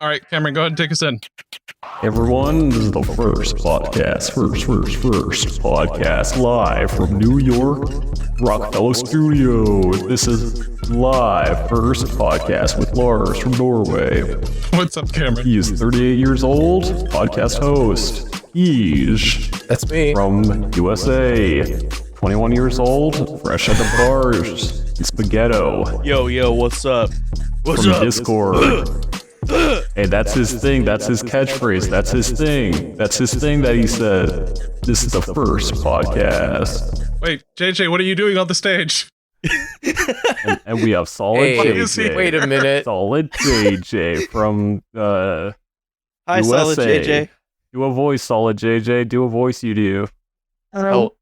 All right, Cameron, go ahead and take us in. Everyone, this is the first podcast podcast live from New York, Rockefeller Studio. This is live first podcast with Lars from Norway. What's up, Cameron? He is 38 years old, podcast host. He's That's me. from USA, 21 years old, fresh at the bars. Spaghetto. Yo, what's up? What's from up? Discord. Hey, that's his thing. That's his catchphrase. That's his thing. That's his thing that he said. This is the first podcast. Wait, JJ, what are you doing on the stage? And we have solid JJ. Wait a minute. Solid JJ from Hi, USA. Solid JJ. Do a voice, Solid JJ. Do a voice you do. Hello.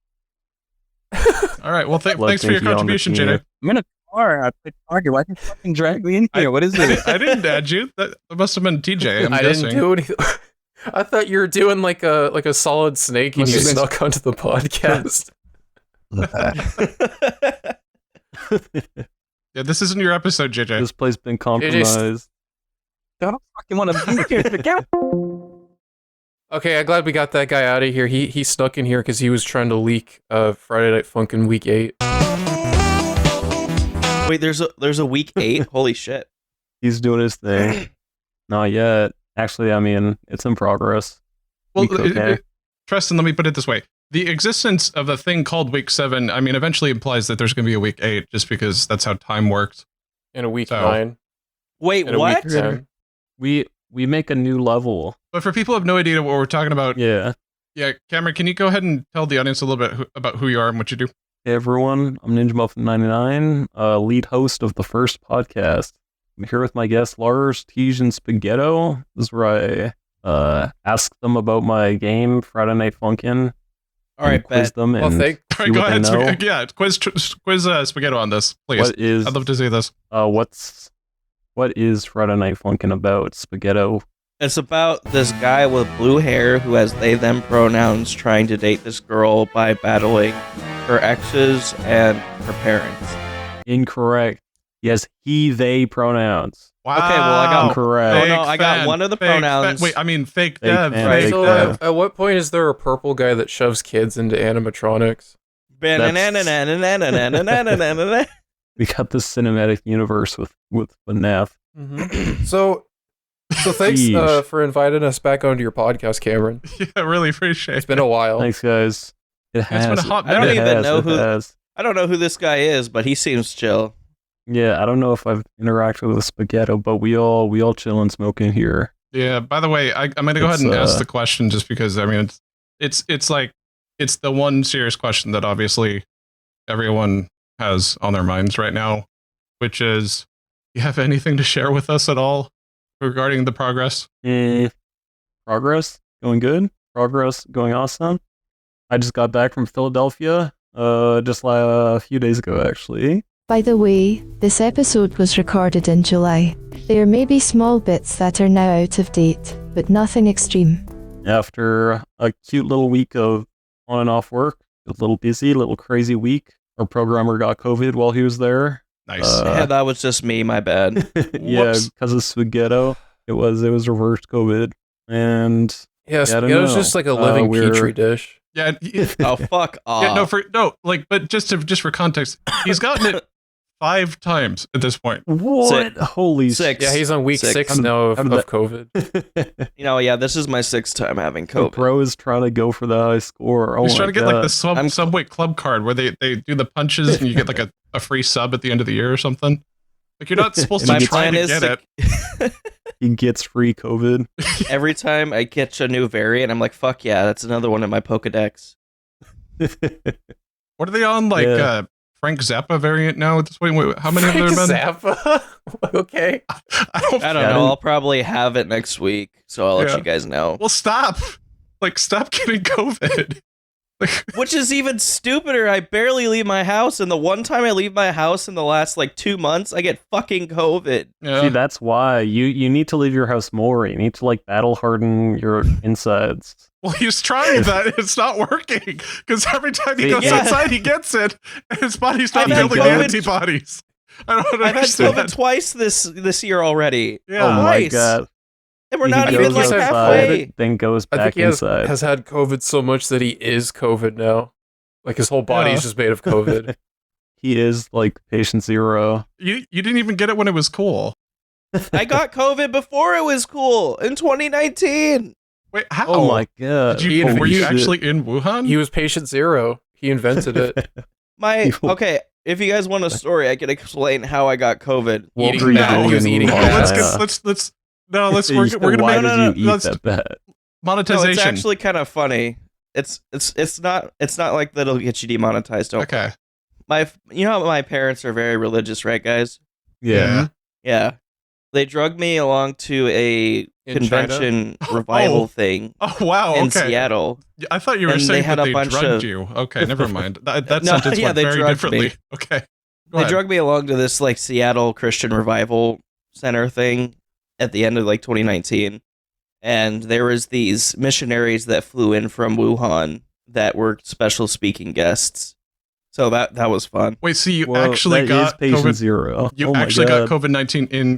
All right, well, thanks for your contribution, JJ. I'm in a car. I played Target. Why did you fucking drag me in here? What is it? I didn't add you. That must have been TJ. I didn't do anything. I thought you were doing like a solid snake and you snuck onto the podcast. Yeah, this isn't your episode, JJ. This place been compromised. I don't fucking want to be here. Okay, I'm glad we got that guy out of here. He snuck in here because he was trying to leak Friday Night Funkin' Week 8. Wait, there's a week 8? Holy shit. He's doing his thing. Not yet. Actually, I mean, it's in progress. Well, okay. Tresten, let me put it this way. The existence of a thing called week 7, I mean, eventually implies that there's going to be a week 8, just because that's how time works. And a week So- 9. Wait, And a what? week 10. We make a new level. But for people who have no idea what we're talking about, Yeah. Cameron, can you go ahead and tell the audience a little bit about who you are and what you do? Hey everyone, I'm NinjaMuffin99, lead host of the first podcast. I'm here with my guests Lars, Tej, and Spaghetto. This is where I ask them about my game, Friday Night Funkin'. All right, quiz bet. them Well, and All right, see go what they ahead. know. Quiz Spaghetto on this, please. I'd I'd love to see this. What is Friday Night Funkin' about, Spaghetto? It's about this guy with blue hair who has they them pronouns trying to date this girl by battling her exes and her parents. Incorrect. Yes, he, they pronouns. Wow. Okay, well, I got- Incorrect. no, I got one of the pronouns. Wait, I mean fake Fake dev. fan, Right. fake So dev. at what point is there a purple guy that shoves kids into animatronics? We got this cinematic universe with FNAF. So thanks Yeesh. for inviting us back onto your podcast, Cameron. Yeah, really appreciate It's been a while. Thanks, guys. It has. been a hot I don't minute. even know it who- has. I don't know who this guy is, but he seems chill. Yeah, I don't know if I've interacted with Spaghetto, but we all chill and smoke in here. Yeah. By the way, I'm going to go ahead and It's, ask the question just because I mean it's like it's the one serious question that obviously everyone has on their minds right now, which is, do you have anything to share with us at all regarding the progress? Progress going good. Progress going awesome. I just got back from Philadelphia, just a few days ago, actually. By the way, this episode was recorded in July. There may be small bits that are now out of date, but nothing extreme. After a cute little week of on and off work, a little busy, a little crazy week. Our programmer got COVID while he was there. Nice. Yeah, that was just me, my bad. Yeah, Whoops. because of Spaghetto, it was reverse COVID, and Yeah, I don't it was know. just like a living We're- petri dish. Yeah. Oh, fuck off. But just for context, he's gotten it 5 times at this point. what? Holy Six. Yeah, he's on week Six. 6 now of how did that- COVID. shit! This is my 6th time having The COVID. pro is trying to go for the high score. Oh He's my trying to get God. like the I'm- Subway Club card where they do the punches and you get like a free sub at the end of the year or something. Like you're not supposed to My try plan to is get it. He gets free COVID. Every time I catch a new variant, I'm like, fuck yeah, that's another one in my Pokedex. What are they on? Like Yeah. Frank Zappa variant now at this point? Wait, how many Frank have there been? Zappa? Okay. I don't I don't Yeah, I know. didn't- I'll probably have it next week, so I'll let Yeah. you guys know. Well, stop. Like, stop getting COVID. Like, Which is even stupider. I barely leave my house, and the one time I leave my house in the last, 2 months, I get fucking COVID. yeah. See, that's why you need to leave your house more. You need to battle harden your insides. Well, he's trying that. It's not working. Because every time he goes Yeah. outside, he gets it. And his body's not I've had building COVID. antibodies. I don't I've had understand COVID twice this year already. Yeah. Oh my Twice. God. And we're He not I even think like he's had halfway. then goes I back think he inside. has had COVID so much that he is COVID now. Like his whole body is just made of COVID. He is like patient zero. You didn't even get it when it was cool. I got COVID before it was cool in 2019. Wait, how? Oh my god! Did you? Holy Were you shit. actually in Wuhan? He was patient zero. He invented it. Okay, if you guys want a story, I can explain how I got COVID. What Eating were you bad. doing He was in eating Wuhan? bad. We're gonna Why make did no, you eat let's- that bad? No, monetization. it's actually kind of funny. It's not like that'll get you demonetized. Don't. Okay. You know how my parents are very religious, right, guys? Yeah. Yeah. They drugged me along to a In convention revival Oh. thing Oh wow. in Okay. Seattle. I thought you were And they saying had that a they bunch drugged of- you. Okay, never mind. That No, sentence yeah, went they very drugged differently. me. Okay. Go They ahead. drugged me along to this like Seattle Christian Revival Center thing at the end of like 2019. And there was these missionaries that flew in from Wuhan that were special speaking guests. So that was fun. Wait, so you Well, actually that got is patient COVID? zero. You Oh my actually God. got COVID-19 in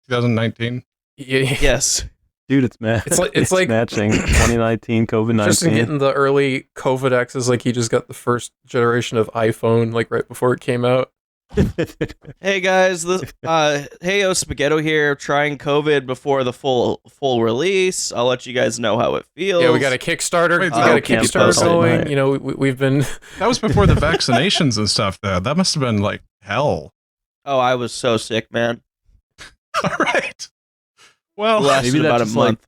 2019? Yeah. Yes. Dude, it's mad. It's like- matching 2019 COVID-19. Just in getting the early COVID X's, like he just got the first generation of iPhone, like right before it came out. Hey guys, Heyo Spaghetto here, trying COVID before the full release. I'll let you guys know how it feels. Yeah, we got a Kickstarter. Wait, We got a can't Kickstarter post it, going. right. You know, we've been. That was before the vaccinations and stuff, though. That must have been like hell. Oh, I was so sick, man. All right. It Well, lasted maybe about a that's just, like, month.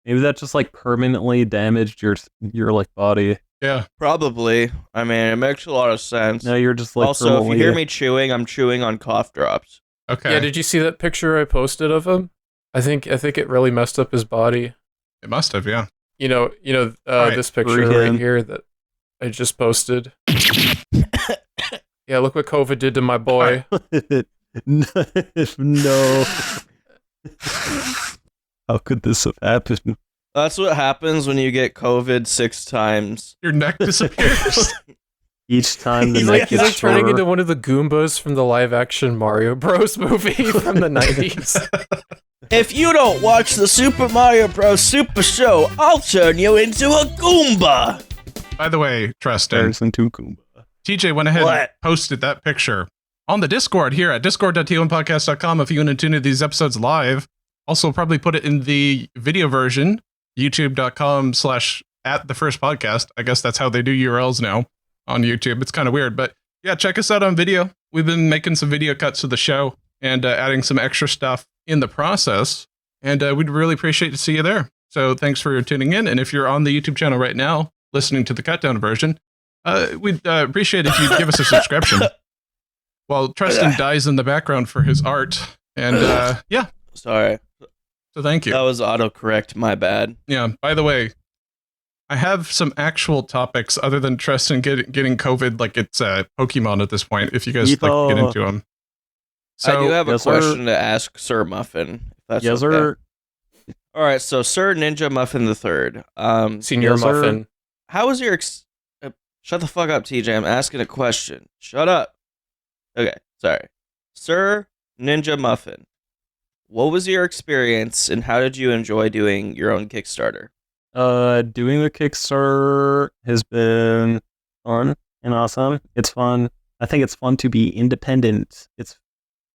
Maybe that just like permanently damaged your like body. yeah. Probably. I mean, it makes a lot of sense. Now you're just like Also, if you permanently- hear me chewing, I'm chewing on cough drops. Okay. Yeah, did you see that picture I posted of him? I think it really messed up his body. It must have, yeah. You know, Right, this picture breathe right in. here that I just posted. Yeah, look what COVID did to my boy. No. How could this have happened? That's what happens when you get COVID 6 times. Your neck disappears. Each time the He's neck like is turning shorter. into one of the Goombas from the live action Mario Bros movie from the 90s. If you don't watch the Super Mario Bros. Super Show, I'll turn you into a Goomba. By the way, Tresten, Stairs into Goomba. TJ went ahead and What? posted that picture on the Discord here at discord.t1podcast.com if you want to tune into these episodes live. Also, probably put it in the video version, youtube.com/@thefirstpodcast. I guess that's how they do URLs now on YouTube. It's kind of weird, but yeah, check us out on video. We've been making some video cuts of the show and adding some extra stuff in the process, and we'd really appreciate to see you there. So thanks for tuning in, and if you're on the YouTube channel right now listening to the cut-down version, we'd appreciate if you'd give us a subscription while Tresten dies in the background for his art. And yeah, Sorry, so thank you. that was autocorrect. My bad. Yeah, by the way, I have some actual topics other than Tresten getting COVID like it's Pokemon at this point, if you guys like to get into them. So, I do have a yes, sir. question to ask Sir Muffin. If that's Yes, okay. sir. All right, so Sir Ninja Muffin the Third. Senior Yes, sir. Muffin. How was your shut the fuck up, TJ. I'm asking a question. Shut up. Okay, sorry. Sir Ninja Muffin, what was your experience and how did you enjoy doing your own Kickstarter? Doing the Kickstarter has been fun and awesome. It's fun. I think it's fun to be independent. It's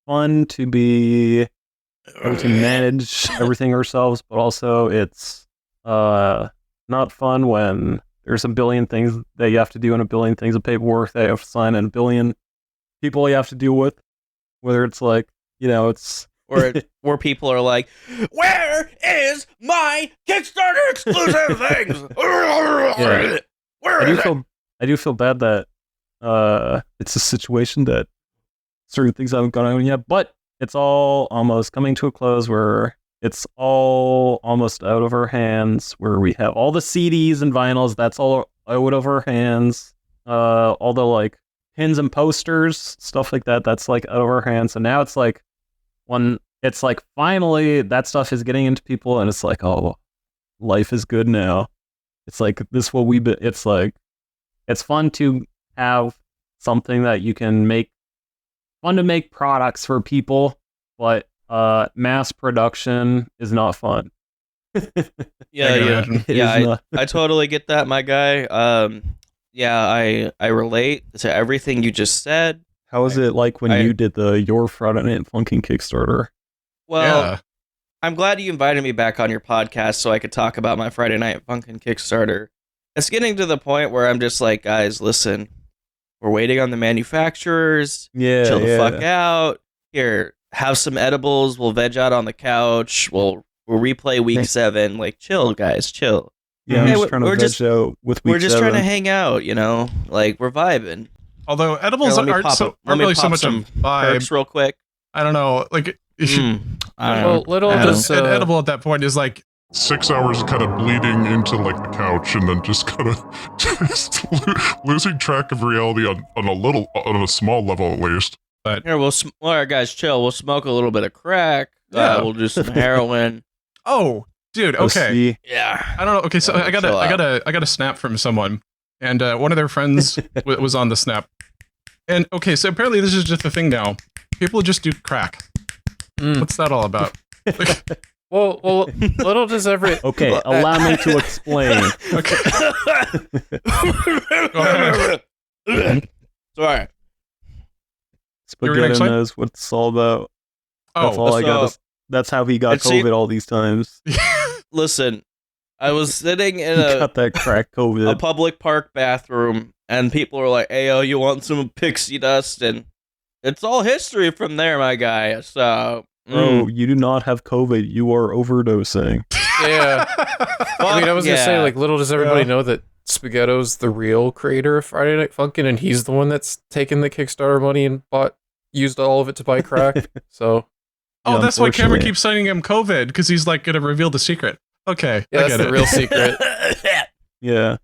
fun to be able to manage everything ourselves, but also it's not fun when there's a billion things that you have to do and a billion things of paperwork that you have to sign and a billion people you have to deal with. Whether it's like, it's Where people are like, where is my Kickstarter exclusive things? Yeah. Where I is it? I do feel bad that it's a situation that certain things haven't gone on yet, but it's all almost coming to a close where it's all almost out of our hands, where we have all the CDs and vinyls, that's all out of our hands. All the like pins and posters, stuff like that, that's like out of our hands. And now it's like when it's like finally that stuff is getting into people and it's like, oh, life is good now. It's like this what we've been, it's like it's fun to have something that you can make, fun to make products for people, but mass production is not fun. Yeah, I can yeah, imagine. It yeah. is not- I totally get that, my guy. Yeah, I relate to everything you just said. How was it like when I- you did the Your Friday Night Funkin' Kickstarter? Well, Yeah. I'm glad you invited me back on your podcast so I could talk about my Friday Night Funkin' Kickstarter. It's getting to the point where I'm just like, guys, listen, we're waiting on the manufacturers. Yeah, Chill the yeah. fuck out. Here, have some edibles. We'll veg out on the couch. We'll replay week Okay. 7. Like, chill, guys, chill. Yeah, I'm Hey, just trying to we're veg just- out with week We're just trying to 7. hang out, you know? Like, we're vibing. Although edibles Here, let me aren't pop so up- let aren't me really so pop much some of vibe. Perks real quick. I don't know. Like you should, I don't Well, know. little I don't does an edible at that point is like 6 hours kind of bleeding into like the couch and then just kind of just losing track of reality on a small level at least. Here, all right, guys, chill. We'll smoke a little bit of crack. Yeah. We'll do some heroin. oh, dude. Okay. See, Yeah. I don't know. Okay, so Yeah, I got chill I got a snap from someone, and one of their friends was on the snap. And okay, so apparently this is just a thing now. People just do crack. Mm. What's that all about? Well, little does every. okay, allow me to explain. Sorry. You were gonna Spaghetti explain? knows what it's all about. That's Oh, all I got. so- That's how he got it seemed- COVID all these times. Listen, I was sitting in He a got that crack COVID. public park bathroom, and people were like, "Hey, yo, you want some pixie dust?" And it's all history from there, my guy. So, Bro, you do not have COVID. You are overdosing. Yeah. I mean, I was gonna say, yeah. like, little does everybody Yeah. know that Spaghetto's the real creator of Friday Night Funkin', and he's the one that's taken the Kickstarter money and used all of it to buy crack. So Oh, Yeah, that's why Cameron unfortunately. keeps signing him COVID because he's like gonna reveal the secret. Okay, yeah, I that's get the it. real secret. Yeah. See,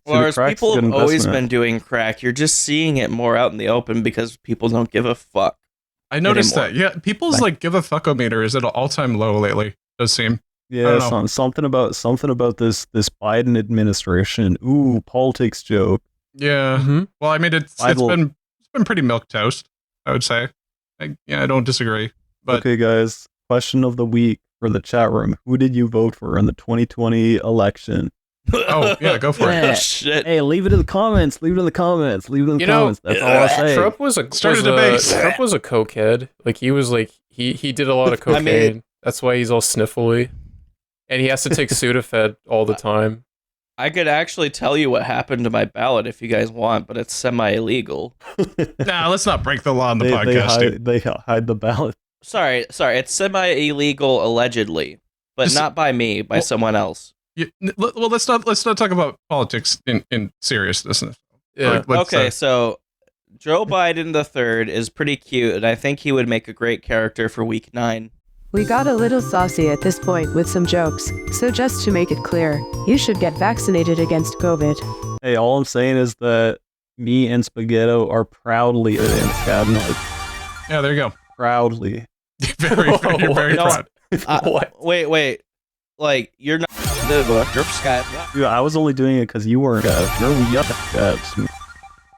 the Lars, crack's a people good have always investment. been doing crack. You're just seeing it more out in the open because people don't give a fuck. I noticed anymore. that. Yeah, people's like give a fuckometer is at an all-time low lately. Does seem. Yeah, don't know. something about this Biden administration. Ooh, politics joke. Yeah. Mm-hmm. Well, I mean, it's Bible- been pretty milk toast. I would say. I don't disagree. But Okay, guys. Question of the week for the chat room. Who did you vote for in the 2020 election? oh yeah, go for it. Yeah. Shit. Hey, leave it in the comments. Leave it in the comments. Leave it in the You know, comments. That's all I'll say. Trump was a Start a was debate. Trump was a cokehead. Like he was like he did a lot of I cocaine. mean- That's why he's all sniffly, and he has to take Sudafed all the time. I could actually tell you what happened to my ballot if you guys want, but it's semi-illegal. Nah, let's not break the law on the they podcast, dude. hide, they hide the ballot. Sorry, it's semi-illegal allegedly, but Just- not by me, by well- someone else. Well, let's not talk about politics in seriousness. Yeah. Like, let's, Okay, so Joe Biden the third is pretty cute, and I think he would make a great character for week 9. We got a little saucy at this point with some jokes, so just to make it clear, you should get vaccinated against COVID. Hey, all I'm saying is that me and Spaghetto are proudly anti-cannabis. yeah, there you go. Proudly. You're very No. proud. What? Wait. Like, you're not... You're Scott. Dude, I was only doing it because you weren't. You're yuck.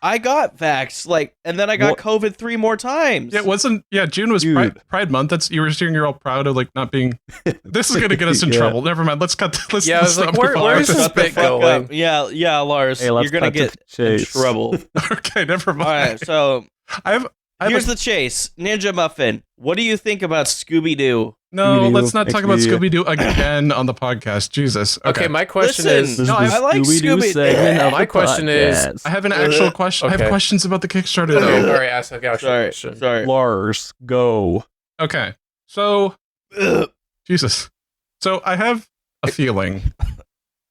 I got vaxxed, like, and then I got What? COVID 3 more times. Yeah, it wasn't. Yeah, June was Dude. Pride Month. That's you were saying you're all proud of like not being. This is gonna get us in Yeah. trouble. Never mind. Let's cut. Let's. Yeah, I was let's like, not where- move where on. is this Shut the bit fuck going? up. Yeah, Lars. Hey, let's you're gonna cut to get the in chase. trouble. Okay, never mind. All right, so I have here's a- the chase. Ninja Muffin, what do you think about Scooby-Doo? No, Scooby-Doo, let's not talk about XD. Scooby Doo again on the podcast. Jesus. Okay, my question Listen, is. This is No, the I like Scooby-Doo Scooby- segment of My the question is- podcast. I have an actual question. I Okay. have questions about the Kickstarter Okay, though. all right, ask a Sorry, question. sorry. Lars, go. Okay, so Ugh. Jesus. So I have a feeling,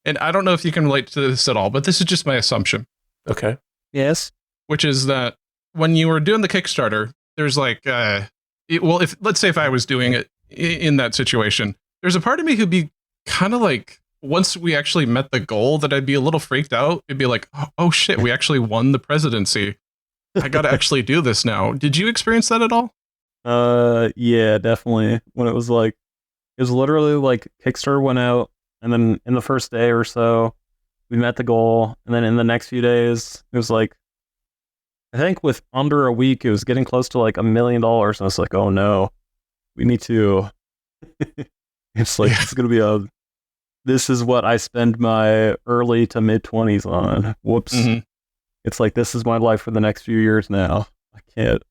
and I don't know if you can relate to this at all, but this is just my assumption, Okay. Yes. which is that when you were doing the Kickstarter, there's like, well, if let's say if I was doing it in that situation, there's a part of me who'd be kind of like, once we actually met the goal, that I'd be a little freaked out. It'd be like, oh shit, we actually won the presidency. I got to actually do this now. Did you experience that at all? Yeah, definitely. When it was literally like Kickstarter went out, and then in the first day or so, we met the goal, and then in the next few days, it was like, I think with under a week, it was getting close to like $1 million, and I was like, oh no, we need to. It's like Yeah. it's gonna be a this is what I spend my early to mid 20s on. Whoops. Mhm. It's like, this is my life for the next few years now. I can't.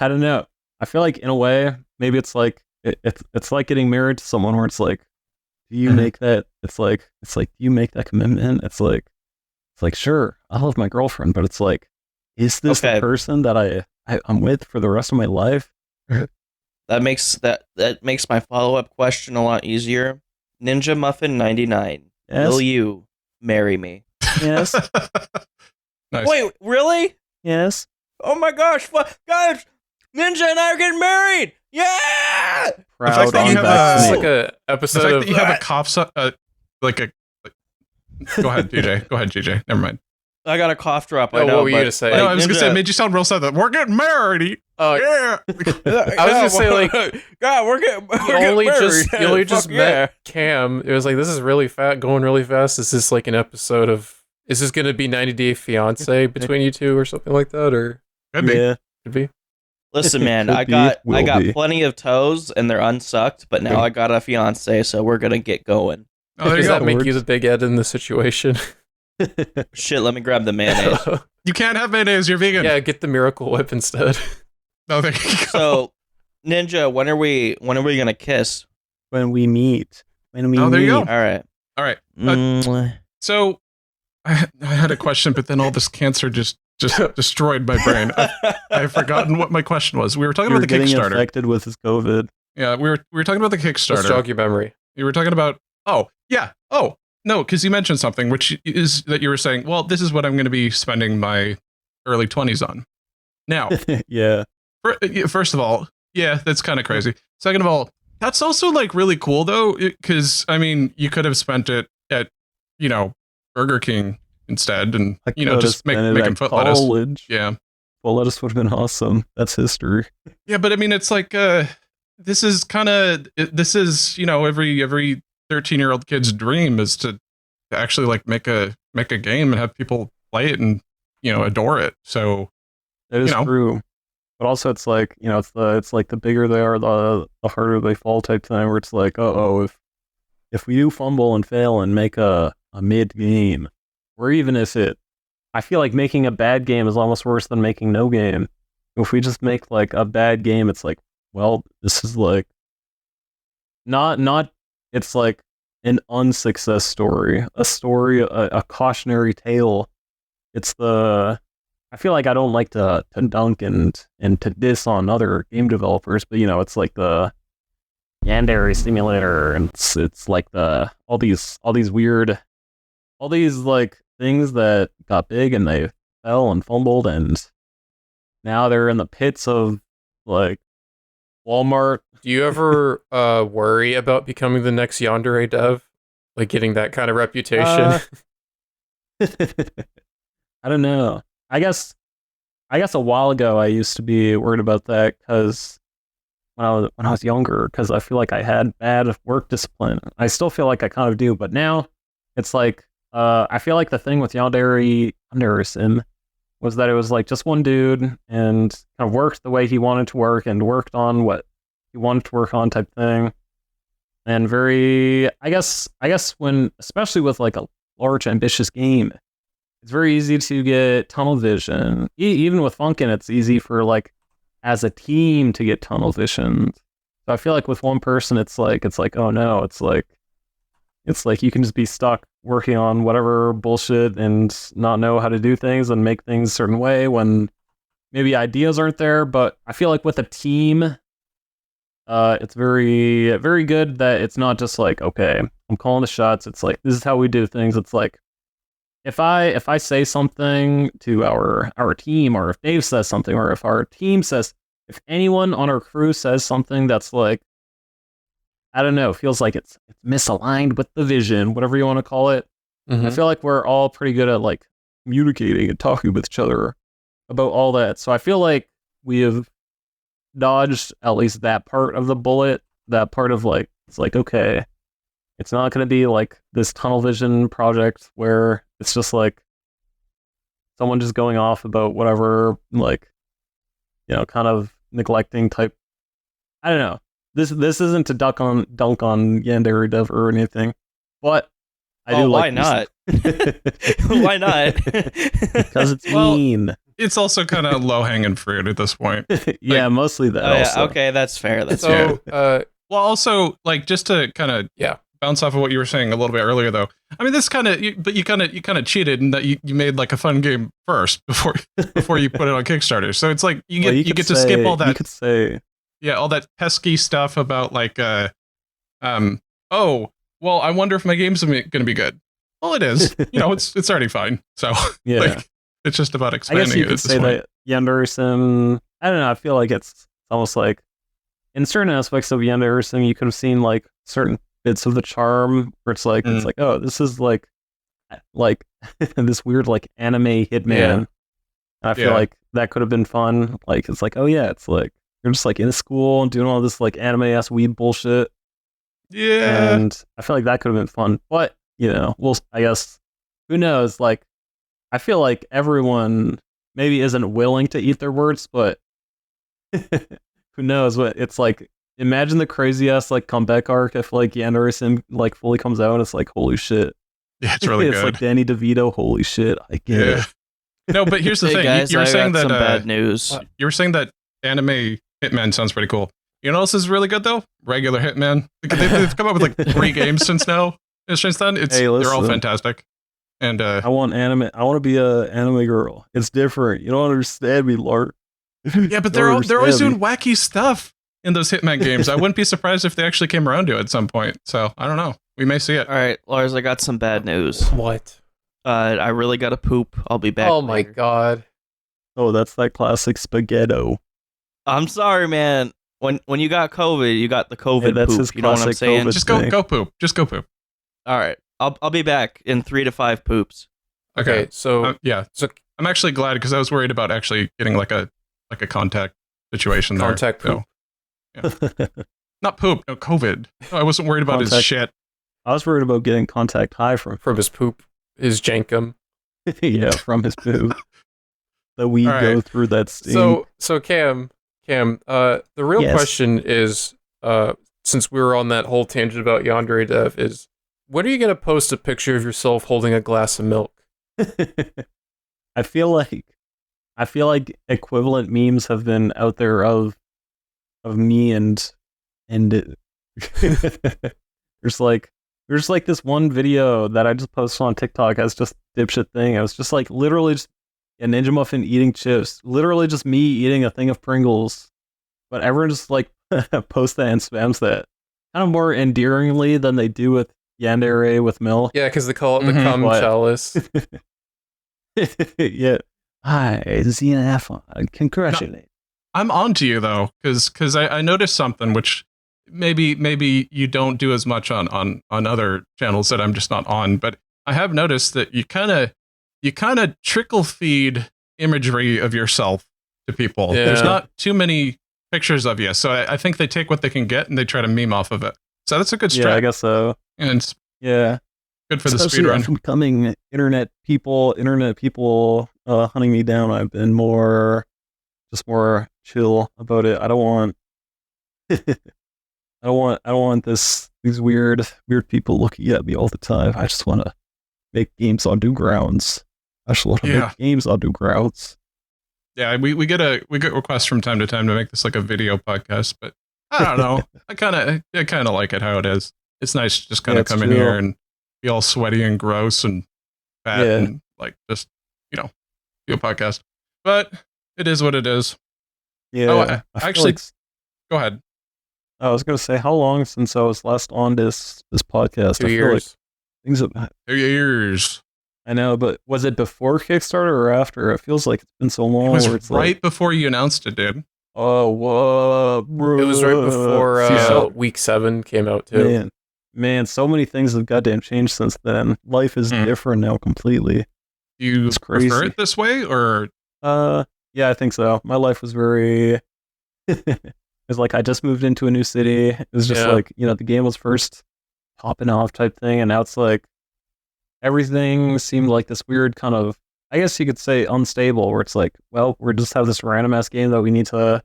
I don't know. I feel like in a way, maybe it's like it's like getting married to someone where it's like, do you make that? It's like do you make that commitment? It's like sure, I love my girlfriend, but it's like, is this the person that I'm with for the rest of my life? That makes my follow-up question a lot easier. NinjaMuffin99, Yes. will you marry me? Yes. Nice. Wait, really? Yes. Oh my gosh, guys, Ninja and I are getting married! Yeah! Proud that you have It's unvaccinated. like a The episode fact of that you have a cough, go ahead, GJ. Go ahead, GJ. Never mind. I got a cough drop. No, I know. what were you but, gonna say? No, I was gonna say, it Ninja- made you sound real sad that we're getting married. Yeah. I was gonna say, like, God, we're getting you only married. just Fuck met Cam. It was like, this is really going really fast. Is this like an episode of? Is this gonna be 90 Day Fiance between you two or something like that, or Could be. Yeah. could be? Listen, man, Could I be, got will be. plenty of toes and they're unsucked, but now I got a fiance, so we're gonna get going. Oh, there you Does go. that make you the big Ed in the situation? Shit, let me grab the mayonnaise. You can't have mayonnaise. You're vegan. Yeah, get the Miracle Whip instead. No, there you go. So, Ninja, when are we gonna kiss? When we meet. When we Oh, there you go. meet. All right. All right. Mwah. So I had a question, but then all this cancer just destroyed my brain. I've forgotten what my question was. We were talking You're about the getting Kickstarter. infected with this COVID. Yeah, we were talking about the Let's Kickstarter. jog your memory. You were talking about, oh, yeah. Oh, no, because you mentioned something, which is that you were saying, well, this is what I'm going to be spending my early 20s on. Now, Yeah. first of all, yeah, that's kind of crazy. Second of all, that's also like really cool though, because I mean, you could have spent it at, Burger King instead, and I just make could've spent it them at foot lettuce. college. Yeah, Well, lettuce would have been awesome. That's history. yeah, but I mean, it's like this is every 13-year-old kid's dream is to actually like make a game and have people play it and adore it. So That is true. But also, it's like, it's like the bigger they are, the harder they fall type thing. Where it's like, if we do fumble and fail and make a mid game, or even if I feel like making a bad game is almost worse than making no game. If we just make like a bad game, it's like, well, this is like not. It's like an unsuccess story, a cautionary tale. I feel like I don't like to dunk and to diss on other game developers, but it's like the Yandere simulator, and it's like all these like things that got big and they fell and fumbled, and now they're in the pits of like Walmart. Do you ever worry about becoming the next Yandere dev, like getting that kind of reputation? I don't know. I guess a while ago I used to be worried about that because when I was younger, because I feel like I had bad work discipline. I still feel like I kind of do, but now it's like I feel like the thing with Yandere Sim was that it was like just one dude and kind of worked the way he wanted to work and worked on what he wanted to work on type thing. And I guess when, especially with like a large ambitious game, it's very easy to get tunnel vision. Even with Funkin, it's easy for like as a team to get tunnel vision. So I feel like with one person, it's like oh no, it's like you can just be stuck working on whatever bullshit and not know how to do things and make things a certain way when maybe ideas aren't there. But I feel like with a team, it's very, very good that it's not just like, okay, I'm calling the shots. It's like, this is how we do things. It's like, if I say something to our team, or if Dave says something, or if our team says, if anyone on our crew says something that's like, I don't know, feels like it's misaligned with the vision, whatever you want to call it. Mhm. I feel like we're all pretty good at like communicating and talking with each other about all that. So I feel like we have dodged at least that part of the bullet, that part of like, it's like, okay, it's not going to be like this tunnel vision project where it's just like someone just going off about whatever, like, kind of neglecting type. I don't know. this isn't to dunk on Yandere Dev or anything, but I do why like not? Why not? because it's Well, mean. It's also kind of low hanging fruit at this point. Yeah, mostly that. Oh, yeah, also. okay, that's fair. That's So, fair. Well, also, like, just to kind of bounce off of what you were saying a little bit earlier, though. I mean, this kind of, but you kind of cheated in that you made like a fun game first before you put it on Kickstarter. So it's like you get to skip all that. You could say, all that pesky stuff about like, oh, well, I wonder if my game's going to be good. Well, it is. It's already fine. So yeah, like, it's just about I expanding guess you it. could say that Yandere Sim. I don't know. I feel like it's almost like in certain aspects of Yandere Sim, you could have seen like certain bits of the charm where it's like oh, this is like this weird like anime hitman. Yeah. And I feel like that could have been fun. Like it's like, oh yeah, it's like you're just like in school and doing all this like anime ass weeb bullshit. Yeah, And I feel like that could have been fun. But I guess who knows? Like I feel like everyone maybe isn't willing to eat their words, but who knows what it's like. Imagine the crazy ass like comeback arc if like Yandere Sim like fully comes out and it's like holy shit. Yeah, it's really it's good. like Danny DeVito, holy shit, I get it. No, but here's the Hey thing. guys, You were I saying got that some bad news. you were saying that anime Hitman sounds pretty cool. You know what else is really good though? Regular Hitman. They've come up with like 3 games since then. They're all fantastic. And I want anime. I want to be a anime girl. It's different. You don't understand me, Lars. yeah, but they're always doing wacky stuff in those Hitman games. I wouldn't be surprised if they actually came around to it at some point. So I don't know. We may see it. All right, Lars, I got some bad news. What? I really got to poop. I'll be back. Oh my later. god. Oh, that's that classic spaghetto. I'm sorry, man. When you got COVID, you got the COVID Hey, that's poop. his You know what I'm classic saying? COVID Just thing. go poop. Just go poop. All right, I'll be back in 3 to 5 poops. Okay, so yeah. so I'm actually glad because I was worried about actually getting like a contact situation there. contact poop. Not poop. No, COVID. No, I wasn't worried about his Contact. shit. I was worried about getting contact high from From his poop, his jankum. yeah, from his poo. That we All right. go through that sting. So Cam, the real Yes. question is, since we were on that whole tangent about Yandere Dev, is when are you gonna post a picture of yourself holding a glass of milk? I feel like equivalent memes have been out there of me and there's like this one video that I just posted on TikTok as just dipshit thing. I was just like literally just a Ninja Muffin eating chips, literally just me eating a thing of Pringles, but everyone just like posts that and spams that kind of more endearingly than they do with Yandere with milk. Yeah, because they call it the Mhm. cum What? chalice. Yeah. Hi, ZNF. Congratulate. I'm on to you though, because I noticed something which maybe you don't do as much on other channels that I'm just not on, but I have noticed that you kind of trickle feed imagery of yourself to people. Yeah. There's not too many pictures of you, so I think they take what they can get and they try to meme off of it. So that's a good Yeah, I strat, guess so. and it's Yeah. good for the Especially speedrun. after becoming internet people hunting me down, I've been more chill about it. I don't want I don't want these weird people looking at me all the time. I just want to make games on new grounds. I just want to Yeah. make games on new grounds. Yeah, we get requests from time to time to make this like a video podcast, but I don't know. I kind of like it how it is. It's nice to just kind Yeah, of it's come in chill. here and be all sweaty and gross and fat Yeah. and like just do a podcast. But it is what it is. Yeah. Oh, I feel actually, like- go ahead. I was gonna say, how long since I was last on this podcast? 2 I feel like years. things have, 2 years. I know, but was it before Kickstarter or after? It feels like it's been so long. It was where it's right like, before you announced it, dude. oh, whoa, bro. It was right before Yeah. week 7 came out too. Man, so many things have goddamn changed since then. Life is Mm. different now completely. Do you It's crazy. prefer it this way, or Yeah, I think so. My life was very. It's like I just moved into a new city. It was just Yeah. like, the game was first popping off type thing, and now it's like everything seemed like this weird kind of, I guess you could say, unstable, where it's like, well, we just have this random ass game that we need to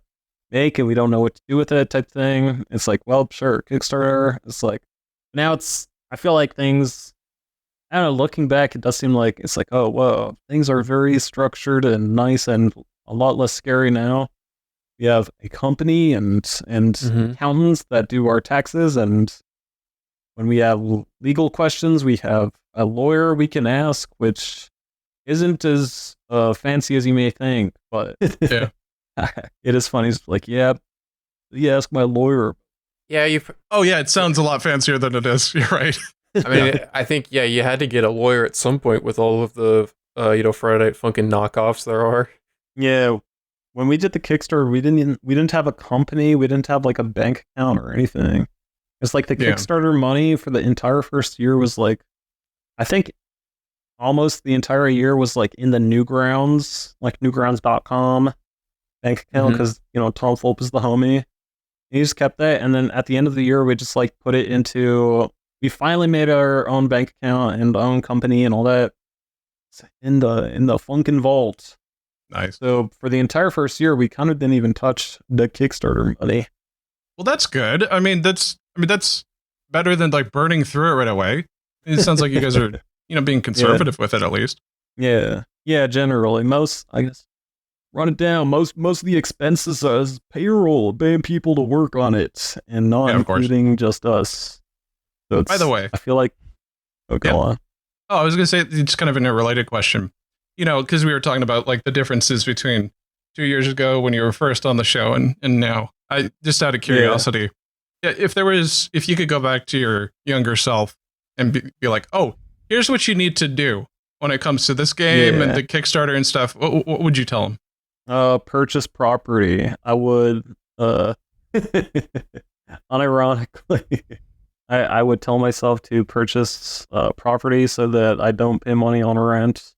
make and we don't know what to do with it type thing. It's like, well, sure, Kickstarter. It's like, now I feel like things, I don't know, looking back, it does seem like, it's like, oh, whoa, things are very structured and nice and a lot less scary now. We have a company and accountants that do our taxes, and when we have legal questions, we have a lawyer we can ask, which isn't as fancy as you may think, but Yeah. it is funny. It's like, yeah, you ask my lawyer. Yeah, Oh yeah, it sounds a lot fancier than it is. You're right. I mean, I think you had to get a lawyer at some point with all of the Friday Night Funkin' knockoffs there are. Yeah, when we did the Kickstarter, we didn't have a company, we didn't have like a bank account or anything. It's like the Kickstarter money for the entire first year was like, I think almost the entire year was like in the Newgrounds, like newgrounds.com bank account, because Tom Fulp is the homie. He just kept that, and then at the end of the year, we just like put it into. We finally made our own bank account and own company and all that in the Funkin' Vault. Nice. So for the entire first year, we kind of didn't even touch the Kickstarter money. Well, that's good. I mean, that's better than like burning through it right away. It sounds like you guys are, being conservative with it at least. Yeah. Yeah, generally. Most, I guess, run it down. Most of the expenses is payroll, paying people to work on it, and not including just us. So by the way, I feel like, go on. Oh, I was going to say, it's kind of a related question. Because we were talking about like the differences between 2 years ago when you were first on the show and now. I just out of curiosity, if you could go back to your younger self and be like, oh, here's what you need to do when it comes to this game and the Kickstarter and stuff, what would you tell him? Purchase property. I would, unironically, I would tell myself to purchase property so that I don't pay money on rent.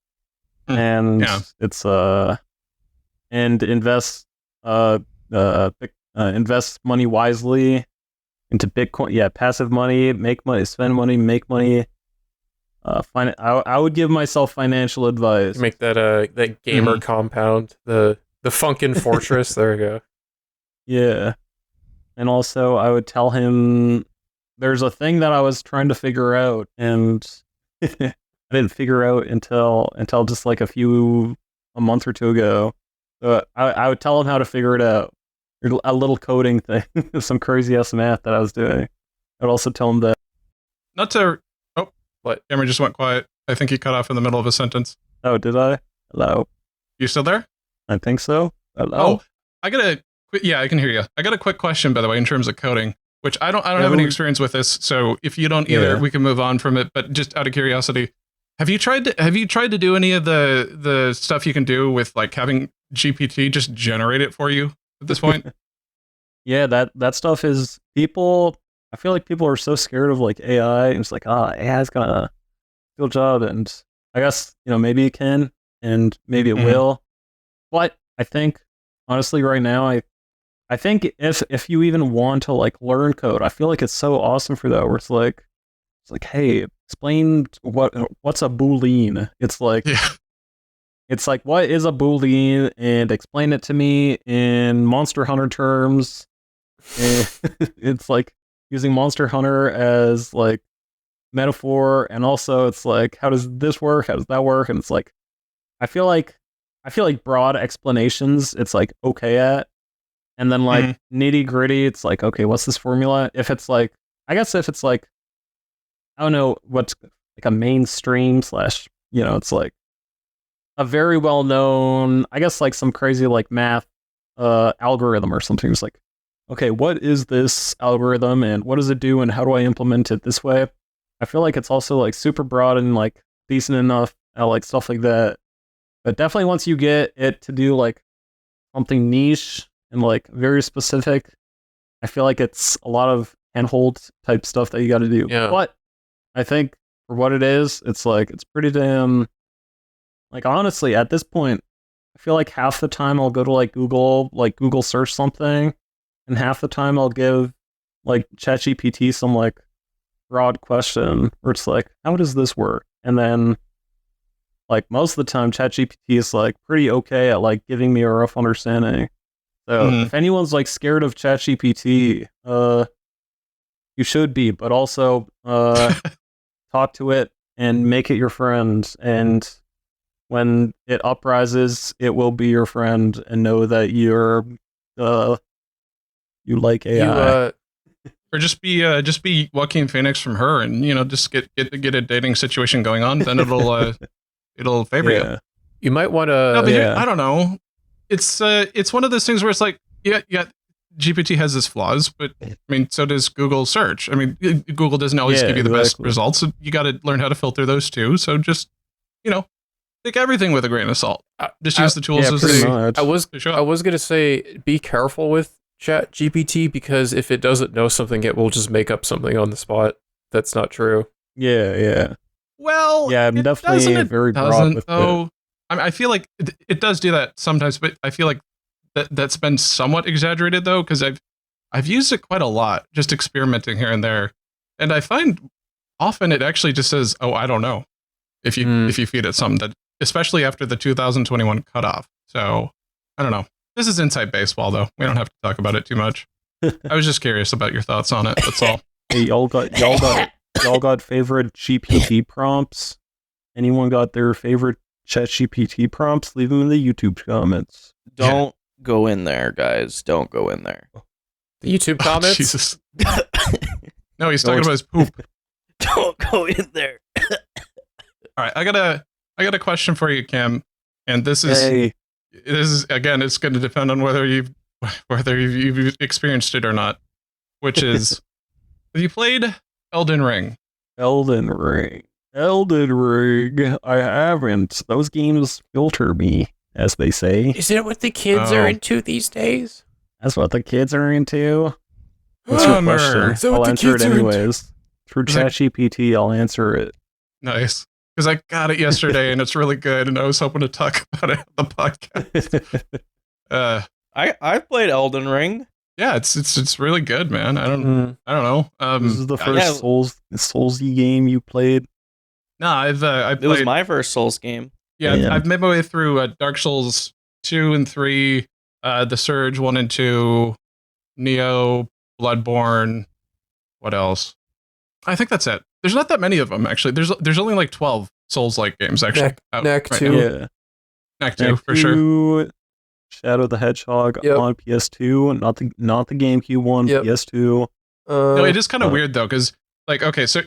And it's and invest invest money wisely into Bitcoin. Passive money, make money, spend money, make money. I would give myself financial advice. Make that gamer compound, the Funkin' Fortress. There we go. Yeah, and also I would tell him there's a thing that I was trying to figure out, and I didn't figure out until just like a month or two ago. So I would tell him how to figure it out. A little coding thing, some crazy ass math that I was doing. I'd also tell him that. Not to. Oh, what? Cameron just went quiet. I think he cut off in the middle of a sentence. Oh, did I? Hello. You still there? I think so. Hello. Oh, I can hear you. I got a quick question, by the way, in terms of coding, which I don't have any experience with this. So if you don't either, we can move on from it. But just out of curiosity. Have you tried to do any of the stuff you can do with like having GPT just generate it for you at this point? Yeah, that stuff is people. I feel like people are so scared of like AI, and it's like, AI is gonna do a job, and I guess maybe it can, and maybe it will. But I think honestly, right now, I think if you even want to like learn code, I feel like it's so awesome for that. Where it's like, hey, explain what's a boolean. It's like, what is a boolean, and explain it to me in Monster Hunter terms. And it's like using Monster Hunter as like metaphor, and also it's like, how does this work? How does that work? And it's like, I feel like broad explanations, it's like okay at, and then like nitty gritty, it's like, okay, what's this formula? If it's like, I don't know what's like a mainstream / it's like a very well known, I guess like some crazy like math algorithm or something. It's like, okay, what is this algorithm and what does it do and how do I implement it this way? I feel like it's also like super broad and like decent enough at like stuff like that. But definitely once you get it to do like something niche and like very specific, I feel like it's a lot of handhold type stuff that you got to do. Yeah. But I think for what it is, it's like, it's pretty damn, like honestly, at this point, I feel like half the time I'll go to like Google search something, and half the time I'll give like ChatGPT some like broad question where it's like, how does this work? And then like most of the time ChatGPT is like pretty okay at like giving me a rough understanding. So Mhm. if anyone's like scared of ChatGPT, you should be, but also talk to it and make it your friend. And when it uprises, it will be your friend, and know that you like AI. Or just be Joaquin Phoenix from Her, and just get a dating situation going on. Then it'll favor you. Yeah. You might want No, but to. Yeah. I don't know. It's one of those things where it's like, yeah, GPT has its flaws, but I mean, so does Google search. I mean, Google doesn't always Yeah, give you the best exactly. results. So you got to learn how to filter those too. So just, take everything with a grain of salt. Just use the tools Yeah, as pretty they much. show I up. was gonna say be careful with Chat GPT, because if it doesn't know something, it will just make up something on the spot that's not true. Yeah. Well, Yeah, I'm it definitely doesn't, it very broad doesn't, with though. I mean, I feel like it does do that sometimes, but I feel like that's been somewhat exaggerated though, because I've used it quite a lot, just experimenting here and there, and I find often it actually just says, "Oh, I don't know," if you feed it something that, especially after the 2021 cutoff. So I don't know. This is inside baseball, though. We don't have to talk about it too much. I was just curious about your thoughts on it. That's all. Hey, y'all got favorite GPT prompts? Anyone got their favorite ChatGPT prompts? Leave them in the YouTube comments. Don't go in there, guys. Don't go in there. The YouTube comments. Jesus. No, he's talking about his poop. Don't go in there. All right, I got a question for you, Cam, and this is Hey, again, it's going to depend on whether you've experienced it or not. Which is, have you played Elden Ring? Elden Ring. I haven't. Those games filter me, as they say. Is it what the kids Oh. are into these days? That's what the kids are into. What's your Bummer. question? Is that what I'll the answer it kids are into? anyways. Through Is that- ChatGPT, I'll answer it. Nice, because I got it yesterday and it's really good, and I was hoping to talk about it on the podcast. I've played Elden Ring. Yeah, it's really good, man. I don't know. This is the first yeah. Soulsy game you played. No, I It was played. my first Souls game. Yeah. I've made my way through Dark Souls 2 and 3, The Surge 1 and 2, Neo, Bloodborne. What else? I think that's it. There's not that many of them actually. There's only like 12 Souls-like games actually. out Knack right 2. now. Yeah. Knack 2 for sure. 2, Shadow the Hedgehog Yep. on PS2, not the GameCube one, Yep. PS2. No, it is kind of uh, weird though, because like, okay, so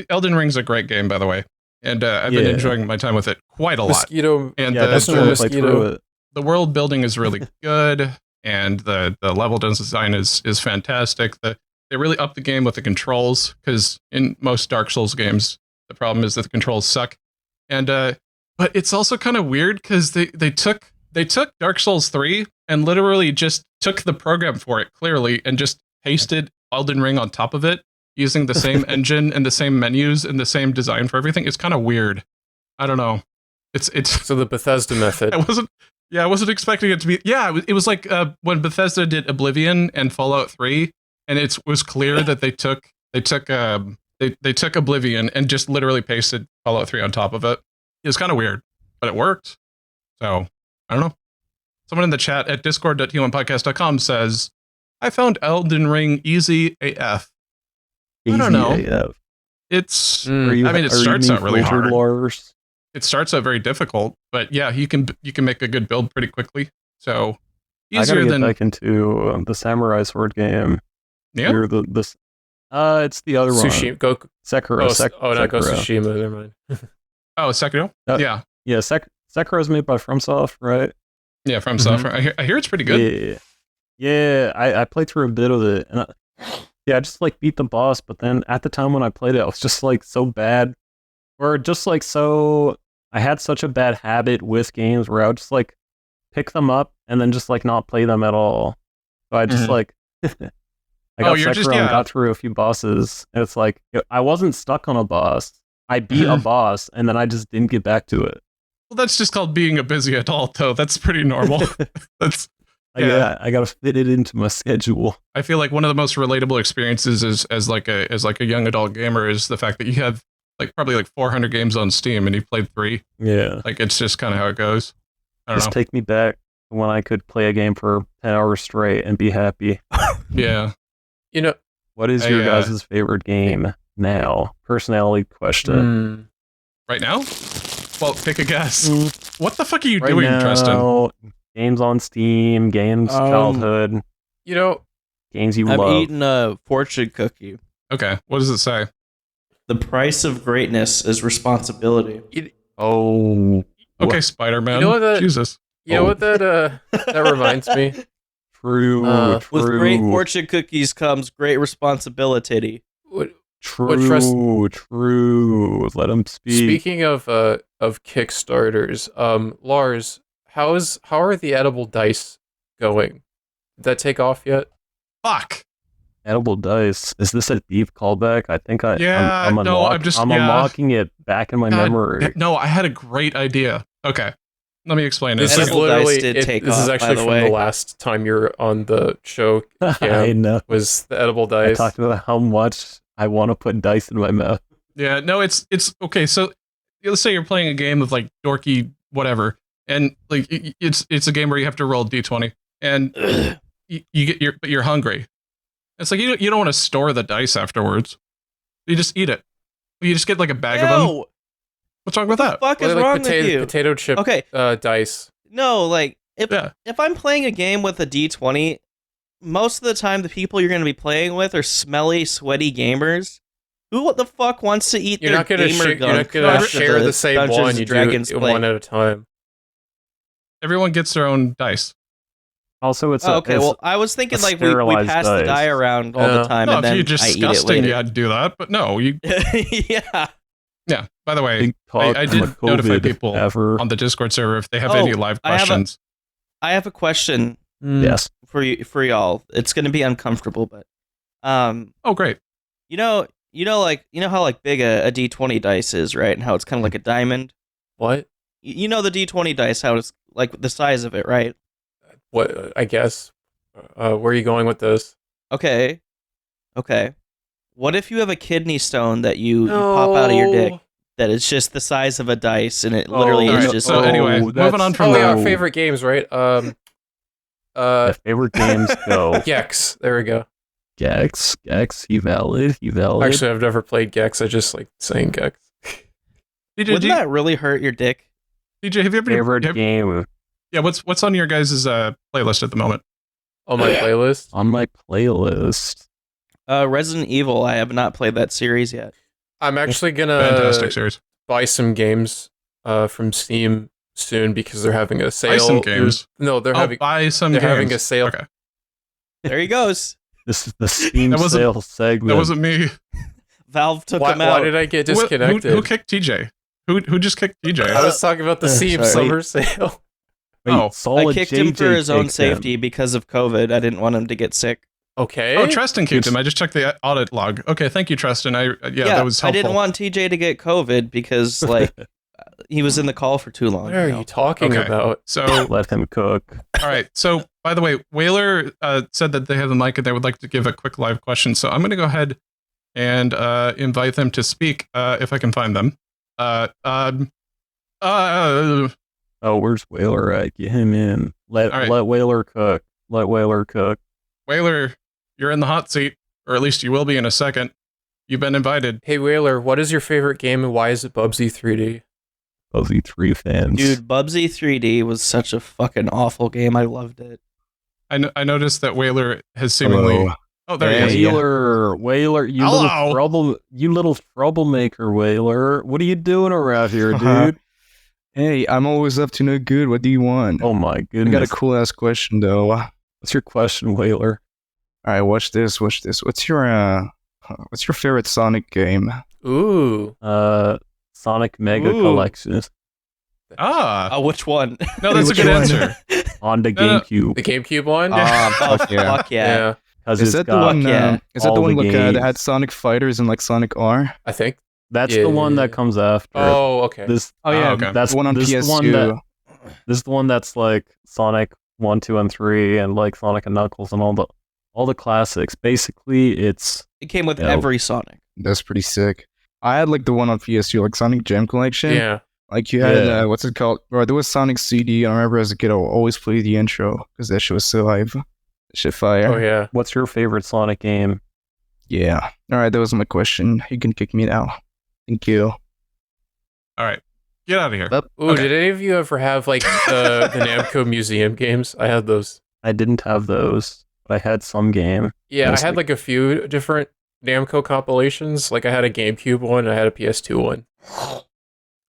Elden Ring's a great game, by the way, and I've been Yeah. enjoying my time with it quite a lot. Mosquito. And Yeah, the, definitely the, play through it. the world building is really good, and the level design is fantastic. They really upped the game with the controls, because in most Dark Souls games, the problem is that the controls suck. And but it's also kind of weird because they took Dark Souls 3 and literally just took the program for it clearly and just pasted Elden Ring on top of it using the same engine and the same menus and the same design for everything. It's kind of weird. I don't know. It's So the Bethesda method. I wasn't expecting it to be. Yeah, it was like when Bethesda did Oblivion and Fallout 3, and it was clear that they took Oblivion and just literally pasted Fallout 3 on top of it. It was kind of weird, but it worked. So I don't know. Someone in the chat at discord.humanpodcast.com says, "I found Elden Ring easy AF." I don't know. AF. It's Mm. I mean, it starts out really hard. Lars? It starts out very difficult, but yeah, you can make a good build pretty quickly. So I gotta easier get than back into the Samurai Sword game. yeah. Or it's the other one. Sushi. Go. Sekiro. Not Ghost of Sekiro. Tsushima. Never mind. Oh, Sekiro. Yeah, Yeah, Sekiro's made by FromSoft, right? yeah, from Mhm. software. I hear it's pretty good. Yeah. I played through a bit of it, and I just like beat the boss. But then at the time when I played it, I was just like so bad, or just like so. I had such a bad habit with games where I would just like pick them up and then just like not play them at all. So I just Mhm. like I got you're Sekiro just- and yeah. got through a few bosses. And it's like I wasn't stuck on a boss. I beat a boss and then I just didn't get back to it. Well, that's just called being a busy adult, though. That's pretty normal. That's Yeah. I gotta fit it into my schedule. I feel like one of the most relatable experiences as like a young adult gamer is the fact that you have like probably like 400 games on Steam and you played 3. Yeah. Like it's just kind of how it goes. I don't Just know. take me back. when I could play a game for 10 hours straight and be happy. Yeah. You know, What is your guys' favorite game now? Personality question. Right now? Well, pick a guess. What the fuck are you Right doing, now, Tresten? games on Steam, games childhood, you know, games you I'm love. eating a fortune cookie. Okay, what does it say? The price of greatness is responsibility. Oh, Okay, Spider-Man. You know what that- Jesus. you know what that reminds me? true, true. With great fortune cookies comes great responsibility. True, true. Let him speak. Speaking of Kickstarters, Lars, how are the edible dice going? Did that take off yet? Fuck. Edible dice. Is this a deep callback? I think Yeah, I'm no, I'm just- I'm yeah. unlocking it back in my memory. No, I had a great idea. Okay, let me explain it. This is Edible literally dice did take this off, is by actually the from way. the last time you were on the show. I Cam, know. was the edible I dice. talked about how much I want to put dice in my mouth. Yeah, no, it's okay. So let's say you're playing a game of like dorky whatever, and like it's a game where you have to roll d20, and but you're hungry. It's like you don't want to store the dice afterwards. You just eat it. You just get like a bag of them. No, What's wrong with that? fuck Well, is like wrong with you? potato chip Okay, dice. no, like Yeah. if I'm playing a game with a D20, most of the time the people you're going to be playing with are smelly, sweaty gamers. Who the fuck wants to eat You're their not gonna gamer you're gun not gonna after share the same Dungeons one. and You Dragons do it play? one at a time. Everyone gets their own dice. Also, it's Oh, okay, it's well, I was thinking a like we sterilized pass the dice. die around all the time, No, and if then you're I eat it disgusting, later. yeah, I'd do that. But no, you. Yeah. Yeah. By the way, big talk I from did a notify COVID people ever. on the Discord server if they have Oh, any live I have a- questions. I have a question Yes. for y'all. It's going to be uncomfortable, but Oh, great. you know how like big a D20 dice is, right? And how it's kind of like a diamond. What? You know the D20 dice, how it's like the size of it, right? What? I guess. Where are you going with this? Okay. What if you have a kidney stone that you pop out of your dick that is just the size of a dice and it literally All is right, just so anyway, moving on from Oh, that. yeah, our favorite games, right? My favorite games go Gex. There we go. Gex, you valid. Actually, I've never played Gex. I just like saying Gex. DJ, Wouldn't that really hurt your dick? DJ, have you ever favorite game Yeah, what's on your guys' playlist at the moment? On my playlist. on my playlist. Resident Evil, I have not played that series yet. I'm actually gonna Fantastic series. buy some games from Steam soon because they're having a sale. Buy some games. No, they're Buy some they're games. having a sale. Okay, There he goes. This is the Steam That wasn't- sale segment. that wasn't me. Valve took Why, him out. why did I get Who- disconnected? Who kicked TJ? Who just kicked TJ? I was talking about the Steam sorry. summer sale. Wait, Oh. I solid kicked him for JJ his own kicked him. safety because of COVID. I didn't want him to get sick. Okay. Oh, Tresten kicked him. I just checked the audit log. Okay, thank you, Tresten. That was helpful. I didn't want TJ to get COVID because like he was in the call for too long. What are you talking Okay. about? So, Let him cook. all right. So, by the way, Whaler said that they have the mic and they would like to give a quick live question. So, I'm going to go ahead and invite them to speak if I can find them. Oh, where's Whaler at? Get him in. All right. Let Whaler cook. Let Whaler cook. Whaler, you're in the hot seat, or at least you will be in a second. You've been invited. Hey Whaler, what is your favorite game and why is it Bubsy 3D? Fuzzy 3 fans. Dude, Bubsy 3D was such a fucking awful game. I loved it. I noticed that Whaler has seemingly. Hello. Oh, there he is. Whaler, you Hello. little troublemaker, Whaler. What are you doing around here, dude? Hey, I'm always up to no good. What do you want? Oh my I goodness. got a cool ass question though. What's your question, Whaler? All right, watch this. What's your favorite Sonic game? Ooh. Sonic Mega Ooh. Collection Ah, Which one? no, that's a Which good one? answer. on the No, no. GameCube. The GameCube one? Fuck yeah. Fuck yeah. Because Is it's that the got one? yeah. Is that the all one the like that games. had Sonic Fighters and like Sonic R? I think. That's Yeah. the one that comes after. Oh, okay. This Oh yeah, okay. that's the one on this is the one PS2. this is the one that's like Sonic 1, 2, and 3, and like Sonic and Knuckles and all the classics. Basically, it's It came with No. every Sonic. That's pretty sick. I had like the one on PS2, like Sonic Gem Collection. Yeah. Like you had Yeah. what's it called? Bro, there was Sonic CD. I remember as a kid, I would always play the intro because that shit was so hype. That shit fire. Oh yeah. What's your favorite Sonic game? Yeah. All right, that was my question. You can kick me now. Thank you. All right, get out of here. Ooh, Okay. did any of you ever have like the Namco Museum games? I had those. I didn't have those, but I had some game. Yeah, Mostly. I had like a few different Namco compilations. Like I had a GameCube one, and I had a PS2 one.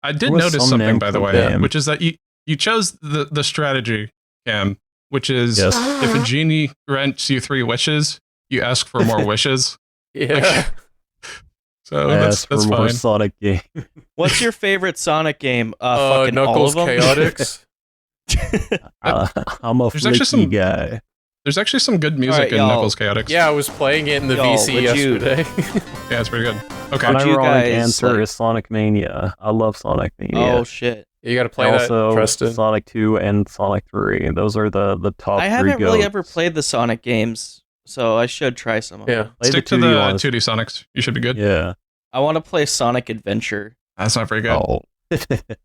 I There did was notice some something, by the Namco way, game. which is that you chose the strategy, Cam, which is Yes. if a genie grants you 3 wishes, you ask for more wishes. Yeah. So I that's asked for more fine. Sonic game. What's your favorite Sonic game? Fucking all Knuckles of them. Chaotix. I'm a There's actually flaky some- guy. There's actually some good music Alright, in y'all. Knuckles Chaotix. Yeah, I was playing it in the Y'all, VC would you- yesterday. Yeah, it's pretty good. Okay. Would you Unironic guys, answer like- is Sonic Mania. I love Sonic Mania. Oh shit! You got to play that, also, Tresten. Sonic 2 and Sonic 3. Those are the top I 3 haven't really goats. ever played the Sonic games, so I should try some of Yeah. them. Play Stick to 2D the ones. 2D Sonics. You should be good. Yeah. I want to play Sonic Adventure. That's not very good. Oh. I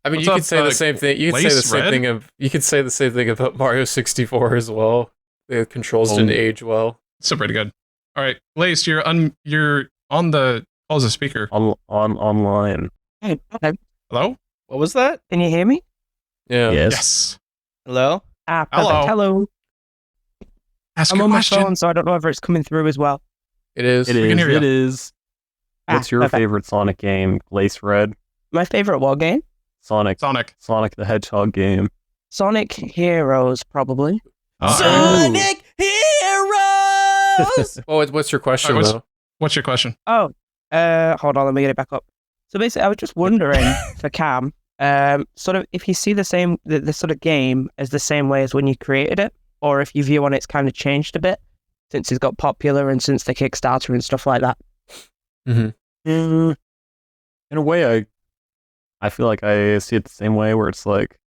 mean, What's you up, could say the same thing. You could say the Lace same Red? thing of. You could say the same thing about Mario 64 as well. The controls Oh. didn't age well. Still pretty good. All right, Lace, you're on the calls a speaker. Online. Hey, Hello? What was that? can you hear me? Yeah. Yes. Yes. Hello? Ah, perfect. Hello. Hello. Ask I'm your on my question. phone, so I don't know whether it's coming through as well. It is. It We can is. hear ya. It is. Ah, What's your perfect. favorite Sonic game? Lace Red? My favorite war game? Sonic. Sonic the Hedgehog game. Sonic Heroes, probably. Sonic Heroes! Oh, what's your question All right, though? What's your question? Oh, hold on, let me get it back up. So basically, I was just wondering for Cam, sort of if you see the same the sort of game as the same way as when you created it, or if your view on it's kind of changed a bit since it's got popular and since the Kickstarter and stuff like that. In a way, I feel like I see it the same way, where it's like,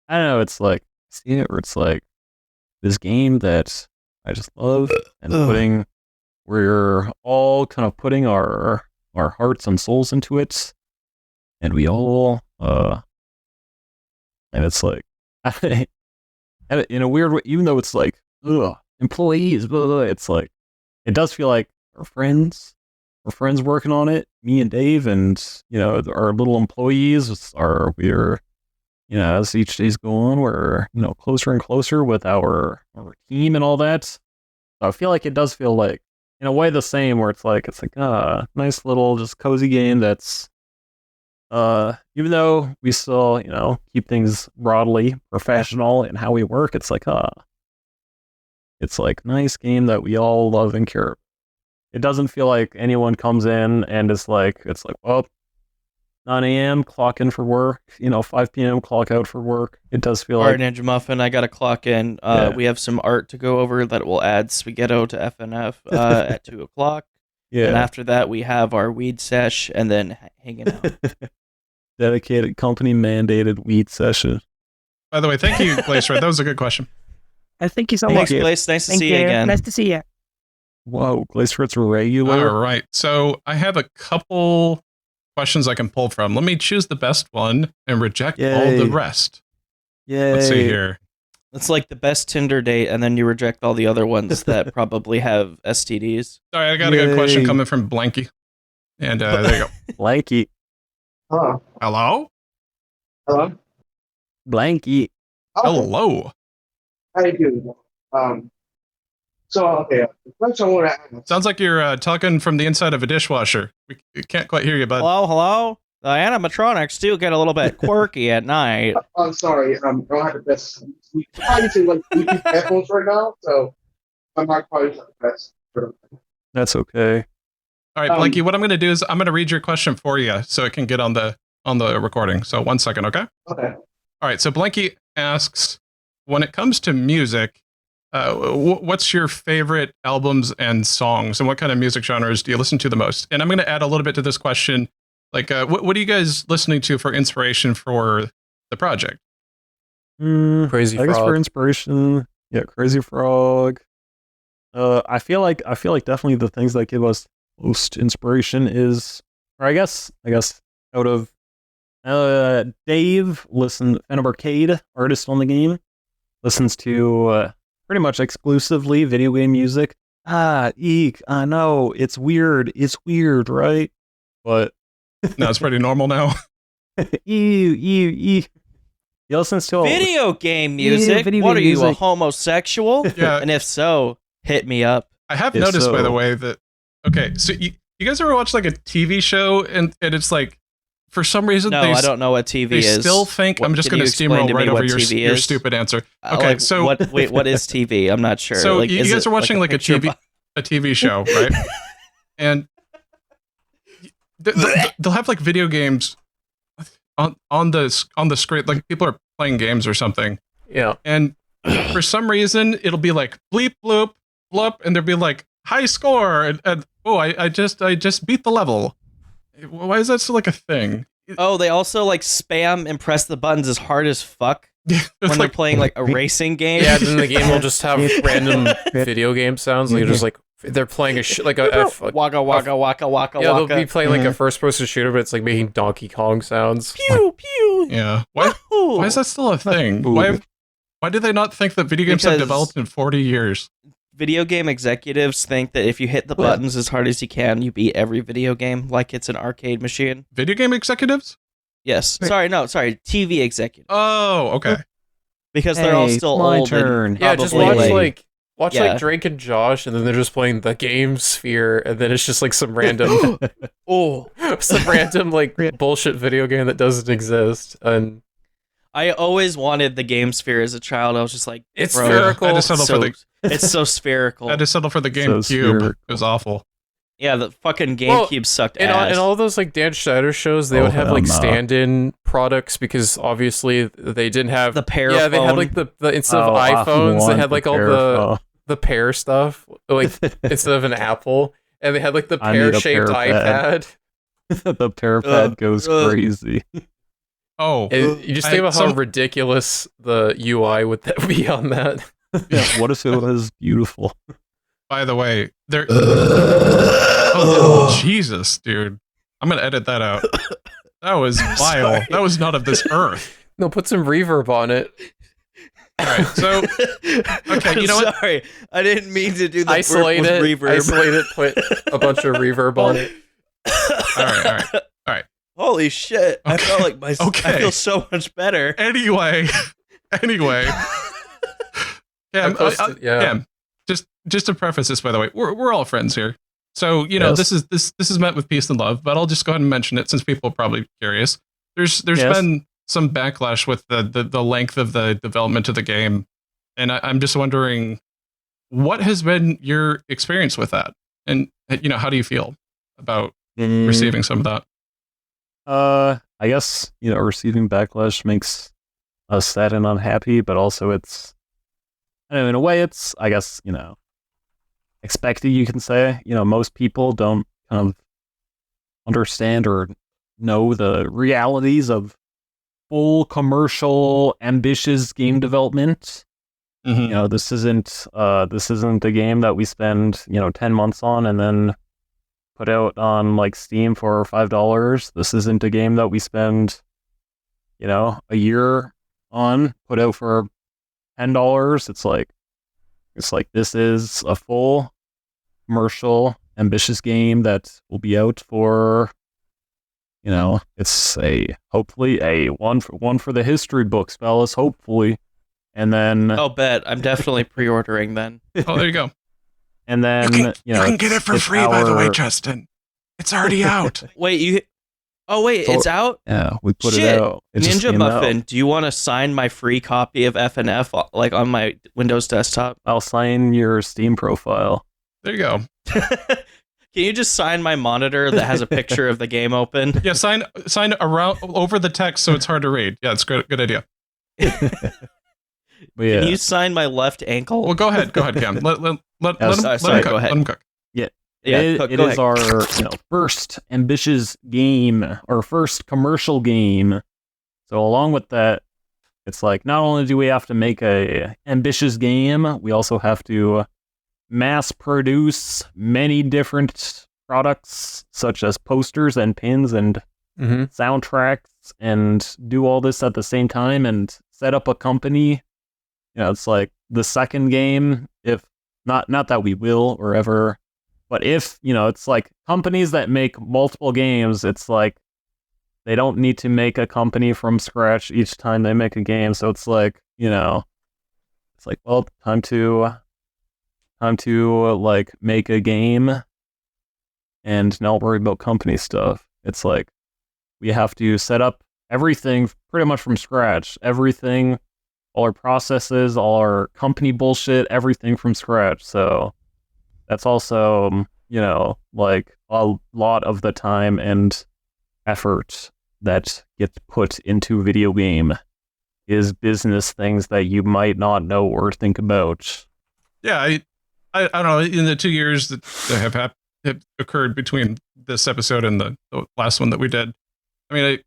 I don't know, it's like, see it where it's like this game that I just love, and we're all kind of putting our hearts and souls into it, and we all and it's like and in a weird way, even though it's like employees, it's like it does feel like our friends working on it, me and Dave, and our little employees we're as each day's go on, we're closer and closer with our team and all that. So I feel like it does feel like in a way the same, where it's like nice little just cozy game that's even though we still keep things broadly professional in how we work, it's like nice game that we all love and care about. It doesn't feel like anyone comes in and it's like, well, 9 a.m. clock in for work, 5 p.m. clock out for work. It does feel All right, like Ninja Muffin, I gotta clock in. Yeah. We have some art to go over that will add Spaghetto to FNF at 2 o'clock. And yeah, after that, we have our weed sesh and then hanging out. dedicated company mandated weed session. By the way, thank you, Glacier. That was a good question. I think you so Thanks, much. Blaze. Nice to Thank see you again. Nice to see you. Whoa, Glacier regular. All right. So I have a couple questions I can pull from. Let me choose the best one and reject all the Yay. rest. Yay. Let's see here. It's like the best Tinder date, and then you reject all the other ones that probably have STDs. Sorry, I got a good question Yay. coming from Blanky. And there you go. Blanky. Hello. Hello? Hello. Blanky. Hello. How you doing? The question I want to ask. Sounds like you're talking from the inside of a dishwasher. We can't quite hear you, bud. Hello? The animatronics do get a little bit quirky at night. I'm sorry. I don't have the best. We probably using like Bluetooth headphones right now, so my mic probably is not the best. That's okay. All right, Blanky, what I'm going to do is I'm going to read your question for you so it can get on the recording. So 1 second, okay? Okay. All right, so Blanky asks, when it comes to music, what's your favorite albums and songs, and what kind of music genres do you listen to the most? And I'm going to add a little bit to this question. Like, what are you guys listening to for inspiration for the project? Crazy I guess Frog. for inspiration, Crazy Frog. I feel like definitely the things that give us most inspiration is, or I guess out of Dave, fan of arcade, artist on the game, listens to pretty much exclusively video game music. Eek, I know, it's weird, right? But No, it's pretty normal now. ew. He listens to Video game music? video What are game you, a music. homosexual? Yeah. And if so, hit me up. I have If noticed, by so- the way, that okay. So you guys ever watch like a TV show and it's like for some reason No, they I don't know what TV they is. still think What- I'm just can going to you explain steamroll to me right over what your TV your is? stupid answer. Okay, Like, so what is TV? I'm not sure. So Like, you is guys it are watching like a picture TV a TV show, right? And they'll have like video games on the screen, like people are playing games or something. Yeah. And for some reason, it'll be like bleep bloop blup, and there'll be like high score, and oh, I just beat the level. Why is that still like a thing? Oh, they also like spam and press the buttons as hard as fuck It's when they're like, playing like a racing game. Yeah, then the game will just have random video game sounds. Like just like they're playing like a Waka waka waka waka yeah, waka. they'll be playing like a first-person shooter, but it's like making Donkey Kong sounds. Pew pew. yeah. Why is that still a thing? Why do they not think that video games have Because- developed in 40 years? Video game executives think that if you hit the buttons as hard as you can, you beat every video game like it's an arcade machine. Video game executives? Yes. Sorry, TV executives. Oh, okay. Because they're all Hey, still it's my old. turn. And Yeah, just probably, watch Yeah. like Drake and Josh, and then they're just playing the game Sphere, and then it's just like some random like bullshit video game that doesn't exist, and I always wanted the game Sphere as a child. I was just like, it's bro, spherical. I just settled for the it's so spherical. I had to settle for the So GameCube. spherical. It was awful. Yeah, the fucking Well, GameCube sucked in ass. all those like Dan Schneider shows, they Oh, would have hell like no. stand-in products because obviously they didn't have The Pear Yeah, they had phone. like the instead of Oh, I iPhones, they want had like all Pear phone. the Pear stuff, like instead of an Apple, and they had like the I need a pear-shaped Pear pad. iPad. The pear pad goes crazy. Oh, And you just think about how ridiculous the UI would be on that. Yeah, what if it was beautiful? by the way, there. Oh, Jesus, dude. I'm going to edit that out. That was vile. That was not of this earth. No, put some reverb on it. All right, so okay, you know what? Sorry, I didn't mean to do the Isolate with it. reverb. Isolate it. Put a bunch of reverb on it. All right. Holy shit! I Okay. felt like my. I Okay. feel so much better. Anyway. Cam, Yeah. Cam, just to preface this, by the way, we're all friends here. So, you know, Yes. this is meant with peace and love, but I'll just go ahead and mention it since people are probably curious. There's Yes. been some backlash with the length of the development of the game. And I'm just wondering, what has been your experience with that? And, you know, how do you feel about receiving some of that? I guess, you know, receiving backlash makes us sad and unhappy, but also it's, I don't know, in a way it's, I guess, you know, expected, you can say. You know, most people don't kind of understand or know the realities of full commercial, ambitious game development. You know, this isn't a game that we spend, you know, 10 months on and then put out on like Steam for $5. This isn't a game that we spend, you know, a year on, put out for $10. It's like this is a full commercial, ambitious game that will be out for, you know, it's hopefully a one for the history books, fellas, hopefully. And then Oh, bet I'm definitely pre-ordering then. Oh, there you go. and then you know, can get it for it's free, by the way, our- Tresten. It's already out. Wait, Oh wait, So- it's out. Yeah, we put Shit. it out. It just Ninja came out. Muffin, do you want to sign my free copy of FNF like on my Windows desktop? I'll sign your Steam profile. There you go. Can you just sign my monitor that has a picture of the game open? Yeah, sign around over the text so it's hard to read. Yeah, it's good idea. But yeah, Can you sign my left ankle? Well, go ahead, Cam. Let him sorry, cook. go ahead. Let him cook. yeah, it go is ahead. our first ambitious game, our first commercial game. So along with that, it's like not only do we have to make a ambitious game, we also have to mass produce many different products such as posters and pins and soundtracks and do all this at the same time and set up a company. It's like the second game, if not that we will or ever, but if, it's like companies that make multiple games, it's like they don't need to make a company from scratch each time they make a game. So it's like, it's like, well, time to like make a game and not worry about company stuff. It's like we have to set up everything pretty much from scratch. Everything, all our processes, all our company bullshit, everything from scratch. So that's also, like a lot of the time and effort that gets put into video game is business things that you might not know or think about. Yeah, I don't know. In the 2 years that have occurred between this episode and the last one that we did, I mean,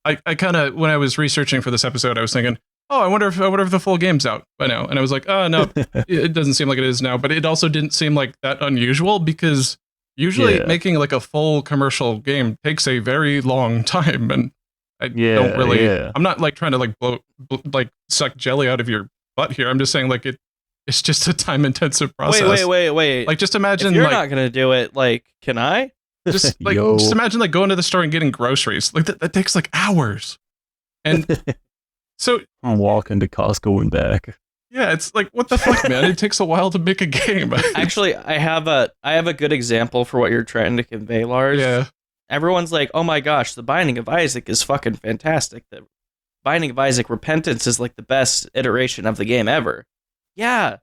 I kind of, when I was researching for this episode, I was thinking, oh, I wonder if the full game's out by now. And I was like, oh, no, it doesn't seem like it is now. But it also didn't seem like that unusual, because usually making like a full commercial game takes a very long time. And I don't really, I'm not like trying to like like suck jelly out of your butt here. I'm just saying like it's just a time intensive process. Wait. Like just imagine if you're like, not going to do it, like, can I? Just imagine like going to the store and getting groceries. Like that takes like hours. And so I'm walking to Costco and back. Yeah, it's like, what the fuck, man? It takes a while to make a game. Actually, I have a good example for what you're trying to convey, Lars. Yeah. Everyone's like, oh my gosh, the Binding of Isaac is fucking fantastic. The Binding of Isaac Repentance is like the best iteration of the game ever. Yeah.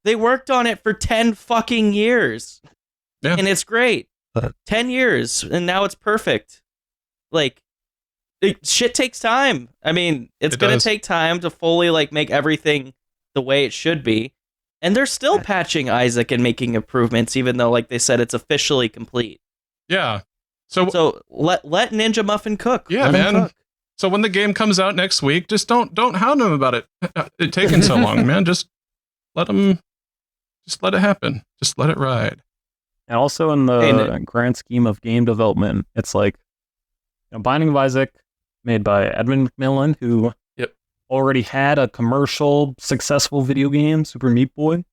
They worked on it for 10 fucking years. Yeah. And it's great. 10 years, and now it's perfect. Like, shit takes time. I mean, it's going to take time to fully like make everything the way it should be. And they're still patching Isaac and making improvements, even though, like they said, it's officially complete. Yeah. So let Ninja Muffin cook. Yeah, man. So when the game comes out next week, just don't hound him about it taking so long, man. Just let it happen. Just let it ride. And also in the grand scheme of game development, it's like Binding of Isaac, made by Edmund McMillan, who already had a commercial successful video game, Super Meat Boy,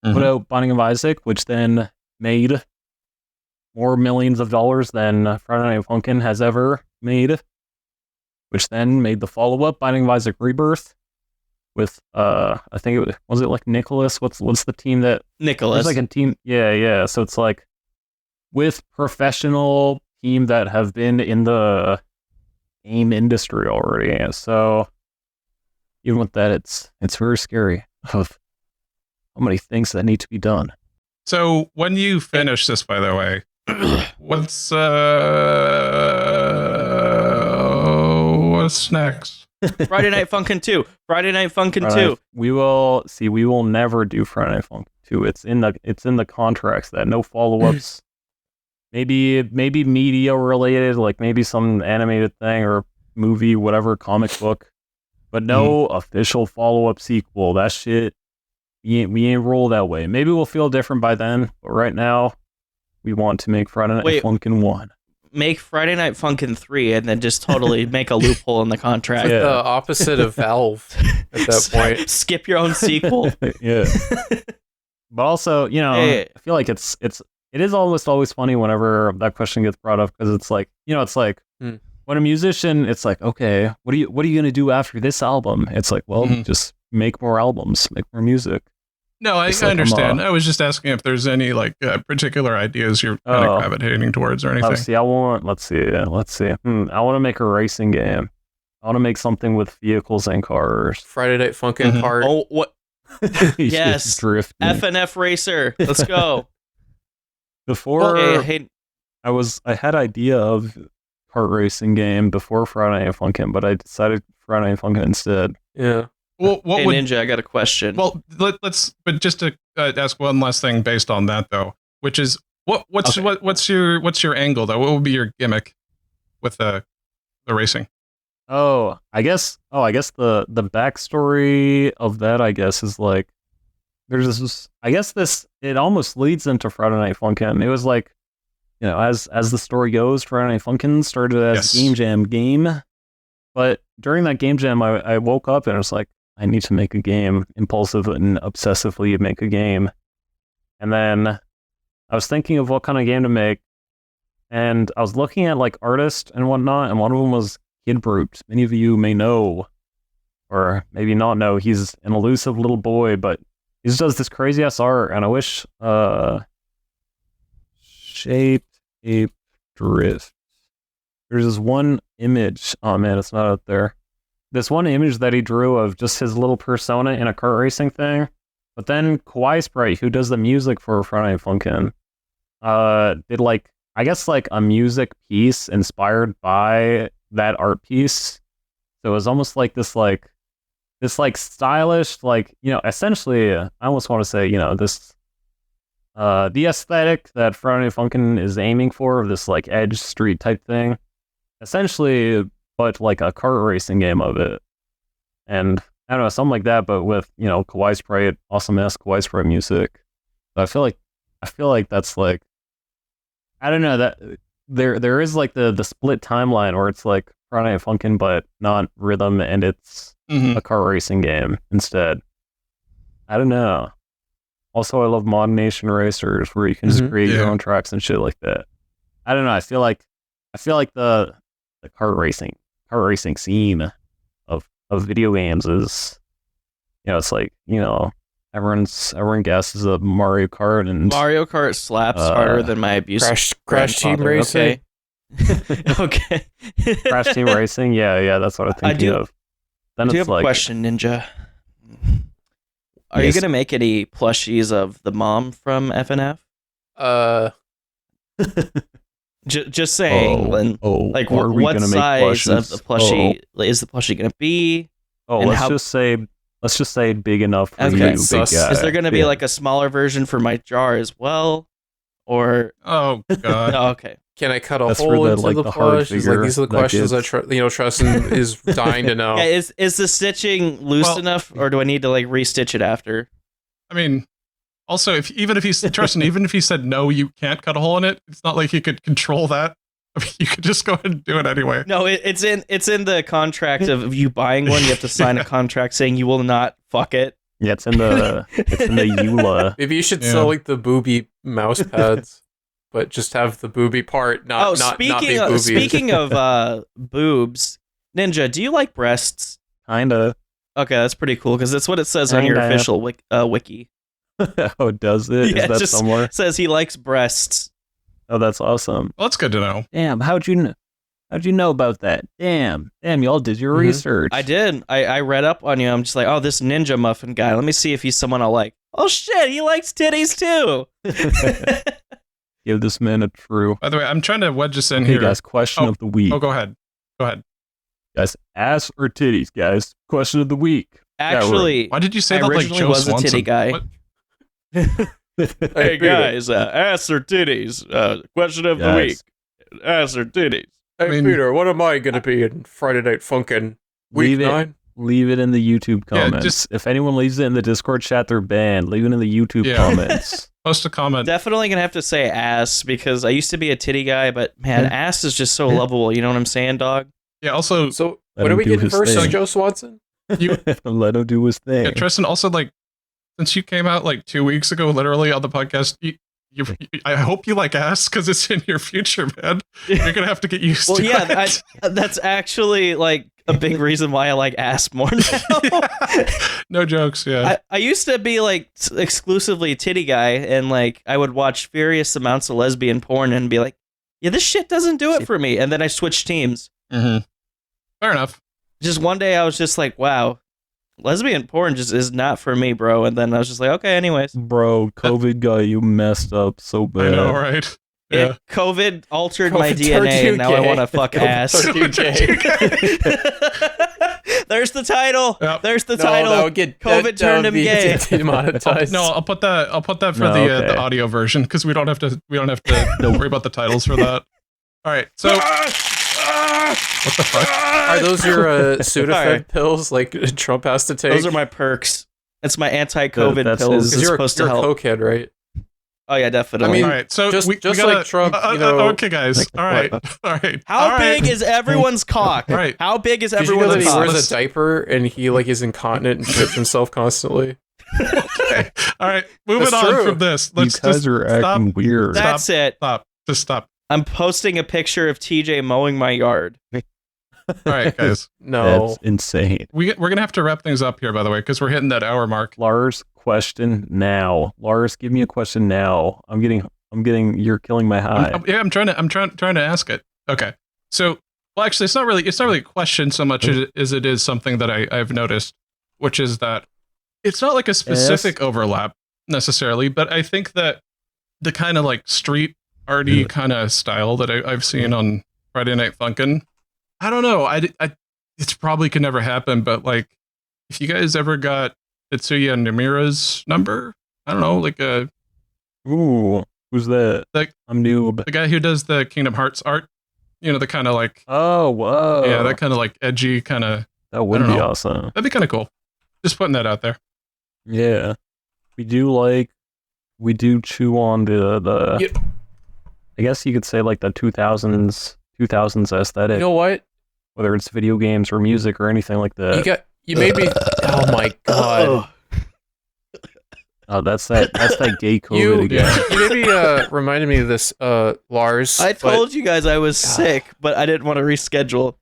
put out Binding of Isaac, which then made more millions of dollars than Friday Night Funkin' has ever made, which then made the follow-up, Binding of Isaac Rebirth, with I think was it like Nicholas? What's the team that Nicholas? It's like a team. Yeah. So it's like with professional team that have been in the game industry already. So even with that, it's very scary of how many things that need to be done. So when you finish this, by the way, what's next? Friday Night Funkin' 2. Friday Night Funkin' 2. We will never do Friday Night Funkin' 2. It's in the contracts that no follow-ups. maybe media related, like maybe some animated thing or movie, whatever, comic book, but no official follow-up sequel. That shit, we ain't roll that way. Maybe we'll feel different by then, but right now we want to make Friday Night Funkin' 1. Make Friday Night Funkin' 3 and then just totally make a loophole in the contract. It's like the opposite of Valve at that point. Skip your own sequel. Yeah. But also, I feel like it is almost always funny whenever that question gets brought up, because it's like, when a musician, it's like, okay, what are you going to do after this album? It's like, well, just make more albums, make more music. No, I understand. I was just asking if there's any like particular ideas you're kind of gravitating towards or anything. Let's see. I want to make a racing game. I want to make something with vehicles and cars. Friday Night Funkin' Kart. Oh, what? Yes. F&F Racer. Let's go. Before I had idea of kart racing game before Friday Night Funkin', but I decided Friday Night Funkin' instead. Yeah. Well, Ninja, I got a question. Well, let's just to ask one last thing based on that though, which is what's your angle though? What would be your gimmick with the racing? I guess the backstory of that, I guess, is like there's this. I guess it almost leads into Friday Night Funkin'. It was like, as the story goes, Friday Night Funkin' started as a Game Jam game. But during that game jam, I woke up and I was like, I need to make a game, impulsive and obsessively make a game. And then I was thinking of what kind of game to make. And I was looking at like artists and whatnot, and one of them was Kid Brute. Many of you may know, or maybe not know, he's an elusive little boy, but he just does this crazy ass art, and I wish Shaped Ape Drift. There's this one image. Oh man, it's not out there. This one image that he drew of just his little persona in a kart racing thing. But then Kawaii Sprite, who does the music for Friday Night Funkin', did like, I guess like a music piece inspired by that art piece. So it was almost like this stylish, like, you know, essentially, I almost want to say, you know, this, the aesthetic that Friday Night Funkin' is aiming for, this like edge street type thing, essentially, but like a kart racing game of it. And I don't know, something like that, but with, you know, Kawaii Sprite, awesome ass Kawaii Sprite music. So I feel like that's like, I don't know, that there is like the split timeline where it's like Friday Night Funkin' but not rhythm, and it's a kart racing game instead. I don't know. Also, I love Mod Nation Racers, where you can just create your own tracks and shit like that. I don't know. I feel like the kart racing scene of video games is, you know, it's like, you know, everyone guesses a Mario Kart, and Mario Kart slaps harder than my abusive Crash Team Racing. Okay. Okay. Crash Team Racing. Yeah, that's what I'm thinking of. Then I do it's have a question, Ninja. Are you gonna make any plushies of the mom from FNF? Just saying, Lynn. Like, what size of the plushie is the plushie gonna be? Let's just say big enough for you, big guy. Is there gonna be like a smaller version for my jar as well, or? Oh god. Oh, okay. Can I cut a hole into the plush? These are the questions that Tresten is dying to know. Yeah, is the stitching loose enough, or do I need to like restitch it after? I mean, also, even if he said no, you can't cut a hole in it. It's not like you could control that. I mean, you could just go ahead and do it anyway. No, it's in the contract of you buying one. You have to sign a contract saying you will not fuck it. Yeah, it's in the EULA. Maybe you should sell like the booby mouse pads, but just have the booby part, not big boobies. Speaking of boobs, Ninja, do you like breasts? Kinda. Okay, that's pretty cool because that's what it says on your official wiki. Oh, does it? Yeah, is that just somewhere? Says he likes breasts. Oh, that's awesome. Well, that's good to know. Damn, how'd you know about that? Damn, y'all did your research. I did. I read up on you. I'm just like, oh, this Ninja Muffin guy. Let me see if he's someone I like. Oh shit, he likes titties too. Give this man a true. By the way, I'm trying to wedge this in here. Guys, question of the week. Oh, go ahead. Guys, ass or titties, guys? Question of the week. Actually, why did you say I that like originally Joe was Swanson? a titty guy. Hey guys, ass or titties? Question of the week. Ass or titties? Hey Peter, what am I gonna be in Friday Night Funkin' Week 9? Leave it in the YouTube comments. If anyone leaves it in the Discord chat, they're banned. Leave it in the YouTube comments. Post a comment. Definitely gonna have to say ass because I used to be a titty guy, but man, ass is just so lovable. You know what I'm saying, dog? Yeah. Also, so what are we getting first, Joe Swanson? Let him do his thing. Yeah, Tresten. Also, like, since you came out like 2 weeks ago, literally on the podcast, I hope you like ass because it's in your future, man. You're gonna have to get used to it. That's actually like a big reason why I like ass more now. No jokes. Yeah. I used to be like exclusively a titty guy, and like I would watch furious amounts of lesbian porn and be like, yeah, this shit doesn't do it for me. And then I switched teams. Mm-hmm. Fair enough. Just one day I was just like, wow, lesbian porn just is not for me, bro. And then I was just like, okay, anyways. Bro, COVID got you messed up so bad. I know, right? Yeah. COVID altered my DNA, and now I want to fuck ass. There's the title. Yep. There's the title. COVID turned him gay. Demonetized. No, I'll put that for the audio version because we don't have to worry about the titles for that. All right, so what the fuck? Are those your Sudafed pills like Trump has to take? Those are my perks. It's my anti-COVID pills. You're supposed to help. a cokehead, right? Oh yeah, definitely. I mean, All right, so just we gotta, like Trump, you know. okay, guys. All right, all right. How all big right. is everyone's cock? All right. How big is Did you know everyone's that he cock? wears a diaper and he like is incontinent and shits himself constantly? Okay. All right. Moving That's on true. from this. You Let's guys just are stop. acting weird. That's it. Stop. Just stop. I'm posting a picture of TJ mowing my yard. All right, guys. No. That's insane. We're gonna have to wrap things up here, by the way, because we're hitting that hour mark. Lars, question now. Lars, give me a question now. I'm getting. You're killing my high. I'm trying to ask it. Okay. So, well, actually, it's not really a question so much as it is something that I've noticed, which is that it's not like a specific overlap necessarily, but I think that the kind of like street arty kind of style that I've seen on Friday Night Funkin', I don't know. It's probably could never happen, but like, if you guys ever got Tetsuya Nomura's number, I don't know, like a Ooh, who's that? Like, I'm noob. the guy who does the Kingdom Hearts art, you know, the kind of like, Oh, whoa. yeah, that kind of like edgy kind of, That would I don't be know. awesome. that'd be kind of cool. Just putting that out there. Yeah. We do chew on the Yeah. I guess you could say like the 2000s aesthetic, You know what? whether it's video games or music or anything like that. You made me. Oh my god. Oh, that's that gay COVID You again. maybe reminded me of this, Lars. I but told you guys I was sick, but I didn't want to reschedule.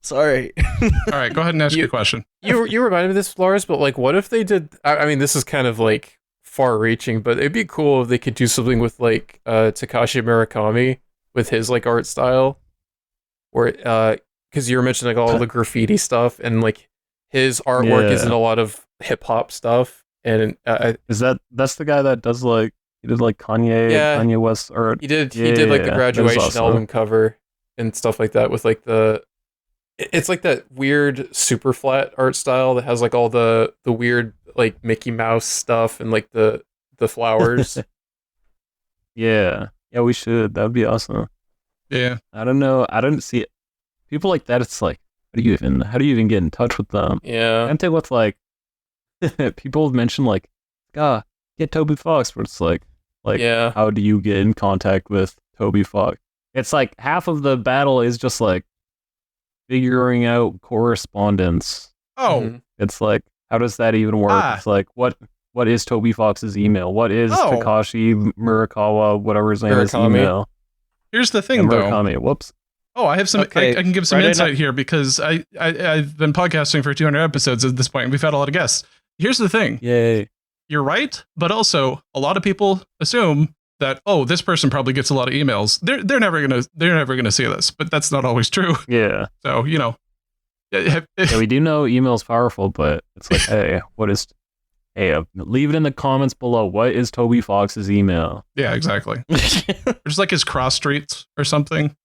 Sorry. All right, go ahead and ask your question. you reminded me of this, Lars. But like, what if they did? I mean, this is kind of like far-reaching, but it'd be cool if they could do something with like Takashi Murakami with his like art style, where because you were mentioning like all the graffiti stuff and like his artwork Yeah. isn't a lot of hip hop stuff, and That's the guy that does like he did like Kanye West art. he did like the Yeah, graduation that is awesome. album cover and stuff like that with like it's like that weird super flat art style that has like all the weird like Mickey Mouse stuff and like the flowers. Yeah, we should. That would be awesome. Yeah. I don't know. I don't see it. People like that. It's like, how do you even get in touch with them? Yeah. And thing with like, people have mentioned like, get Toby Fox, but it's like, Yeah. how do you get in contact with Toby Fox? It's like half of the battle is just like figuring out correspondence. Oh, Mhm. It's like, how does that even work? It's like, what is Toby Fox's email? What is Oh. Takashi Murakawa, whatever his name is, Murakami. email? here's the Yeah, thing, though. Murakami. Whoops. Oh, I have some. Okay, I can give some Friday insight night- here because I've been podcasting for 200 episodes at this point. And we've had a lot of guests. Here's the thing. Yay. You're right, but also a lot of people assume that this person probably gets a lot of emails. They're never gonna see this, but that's not always true. Yeah. So Yeah, we do know email's powerful, but it's like, leave it in the comments below. What is Toby Fox's email? yeah, exactly. Just like his cross streets or something.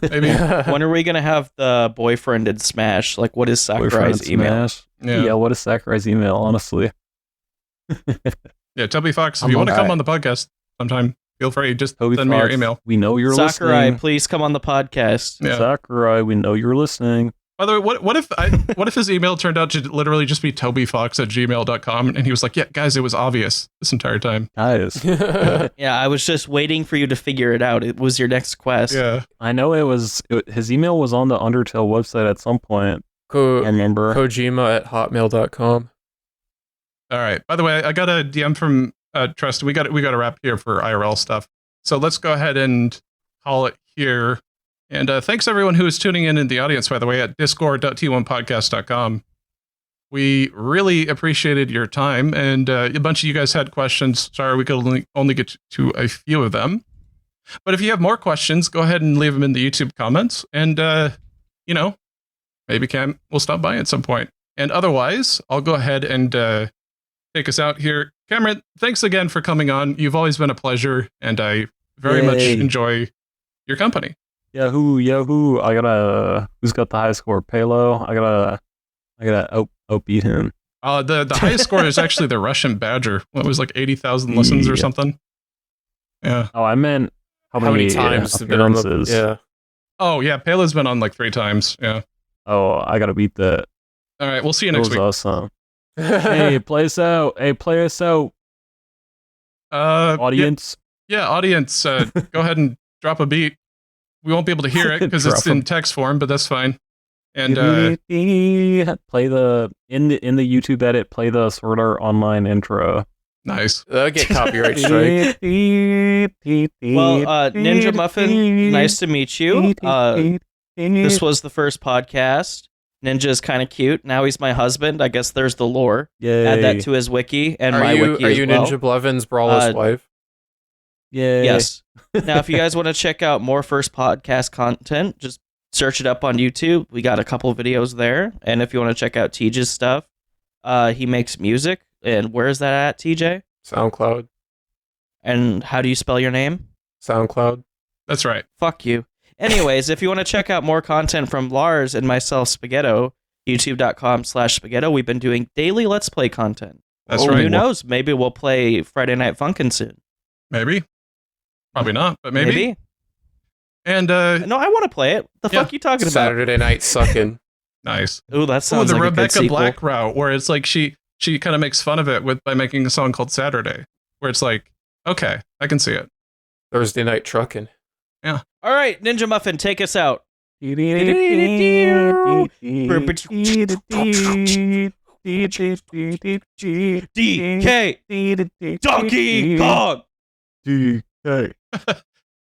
Maybe. When are we gonna have the boyfriend in Smash? Like, what is Boyfriend Sakurai's email? Smash? Yeah. Yeah, what is Sakurai's email, honestly? Yeah, Toby Fox. If I'm you want to on come that. on the podcast sometime, feel free. Just Toby send Fox, me your email. We know you're Sakurai, listening. please come on the podcast. Yeah. Sakurai, we know you're listening. By the way, what if his email turned out to literally just be tobyfox@gmail.com and he was like, yeah, guys, it was obvious this entire time. Guys, Yeah, I was just waiting for you to figure it out. It was your next quest. Yeah. I know his email was on the Undertale website at some point. I remember. Kojima@hotmail.com. All right. By the way, I got a DM from Tresten. We got to wrap here for IRL stuff. So let's go ahead and call it here. And thanks everyone who is tuning in the audience, by the way, at discord.t1podcast.com. We really appreciated your time, and a bunch of you guys had questions. Sorry, we could only get to a few of them. But if you have more questions, go ahead and leave them in the YouTube comments, and maybe Cam will stop by at some point. And otherwise, I'll go ahead and take us out here. Cameron, thanks again for coming on. You've always been a pleasure, and I very much enjoy your company. Yahoo! Who's got the high score? Palo. I gotta outbeat him. The highest score is actually the Russian Badger. What was like 80,000 listens or Yeah. something? Yeah. Oh, I meant how How many many times have been on the appearances? Oh, yeah. Pele's been on like 3 times. Yeah. Oh, I gotta beat that. All right. We'll see you That next was week. awesome. Hey, play us out. Hey, play us out, Yeah, audience. Yeah, audience, go ahead and drop a beat. We won't be able to hear it because it's in text form, but that's fine. And play the in the YouTube edit. Play the Sword Art Online intro. Nice. That'll get copyright strike. Well, Ninja Muffin, nice to meet you. This was the first podcast. Ninja's kind of cute. Now he's my husband. I guess there's the lore. Yay. Add that to his wiki and Are my you wiki are as you well. Ninja Blevins Brawler's wife? Yay. Yes. Now, if you guys want to check out more first podcast content, just search it up on YouTube. We got a couple videos there. And if you want to check out TJ's stuff, he makes music. And where is that at, TJ? SoundCloud. And how do you spell your name? SoundCloud. That's right. Fuck you. Anyways, if you want to check out more content from Lars and myself, Spaghetto, youtube.com/Spaghetto, we've been doing daily Let's Play content. That's right. Who knows? Maybe we'll play Friday Night Funkin' soon. Maybe. Probably not, but maybe. And no, I want to play it. The fuck you talking about? Saturday Night Suckin'. Nice. Ooh, that sounds the like a good Rebecca sequel. Black route, where it's like she kind of makes fun of it by making a song called Saturday, where it's like, okay, I can see it. Thursday Night Truckin'. Yeah. All right, Ninja Muffin, take us out. DK Donkey Kong. DK.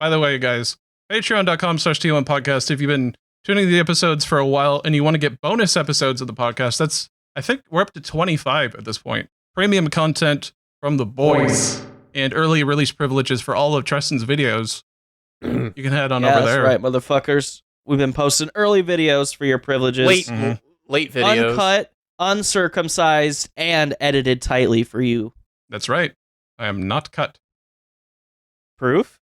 By the way, guys, patreon.com/T1 podcast. If you've been tuning to the episodes for a while and you want to get bonus episodes of the podcast, I think we're up to 25 at this point. Premium content from the boys and early release privileges for all of Tresten's videos. You can head on over there. That's right, motherfuckers. We've been posting early videos for your privileges. Late videos. Uncut, uncircumcised, and edited tightly for you. That's right. I am not cut. Proof?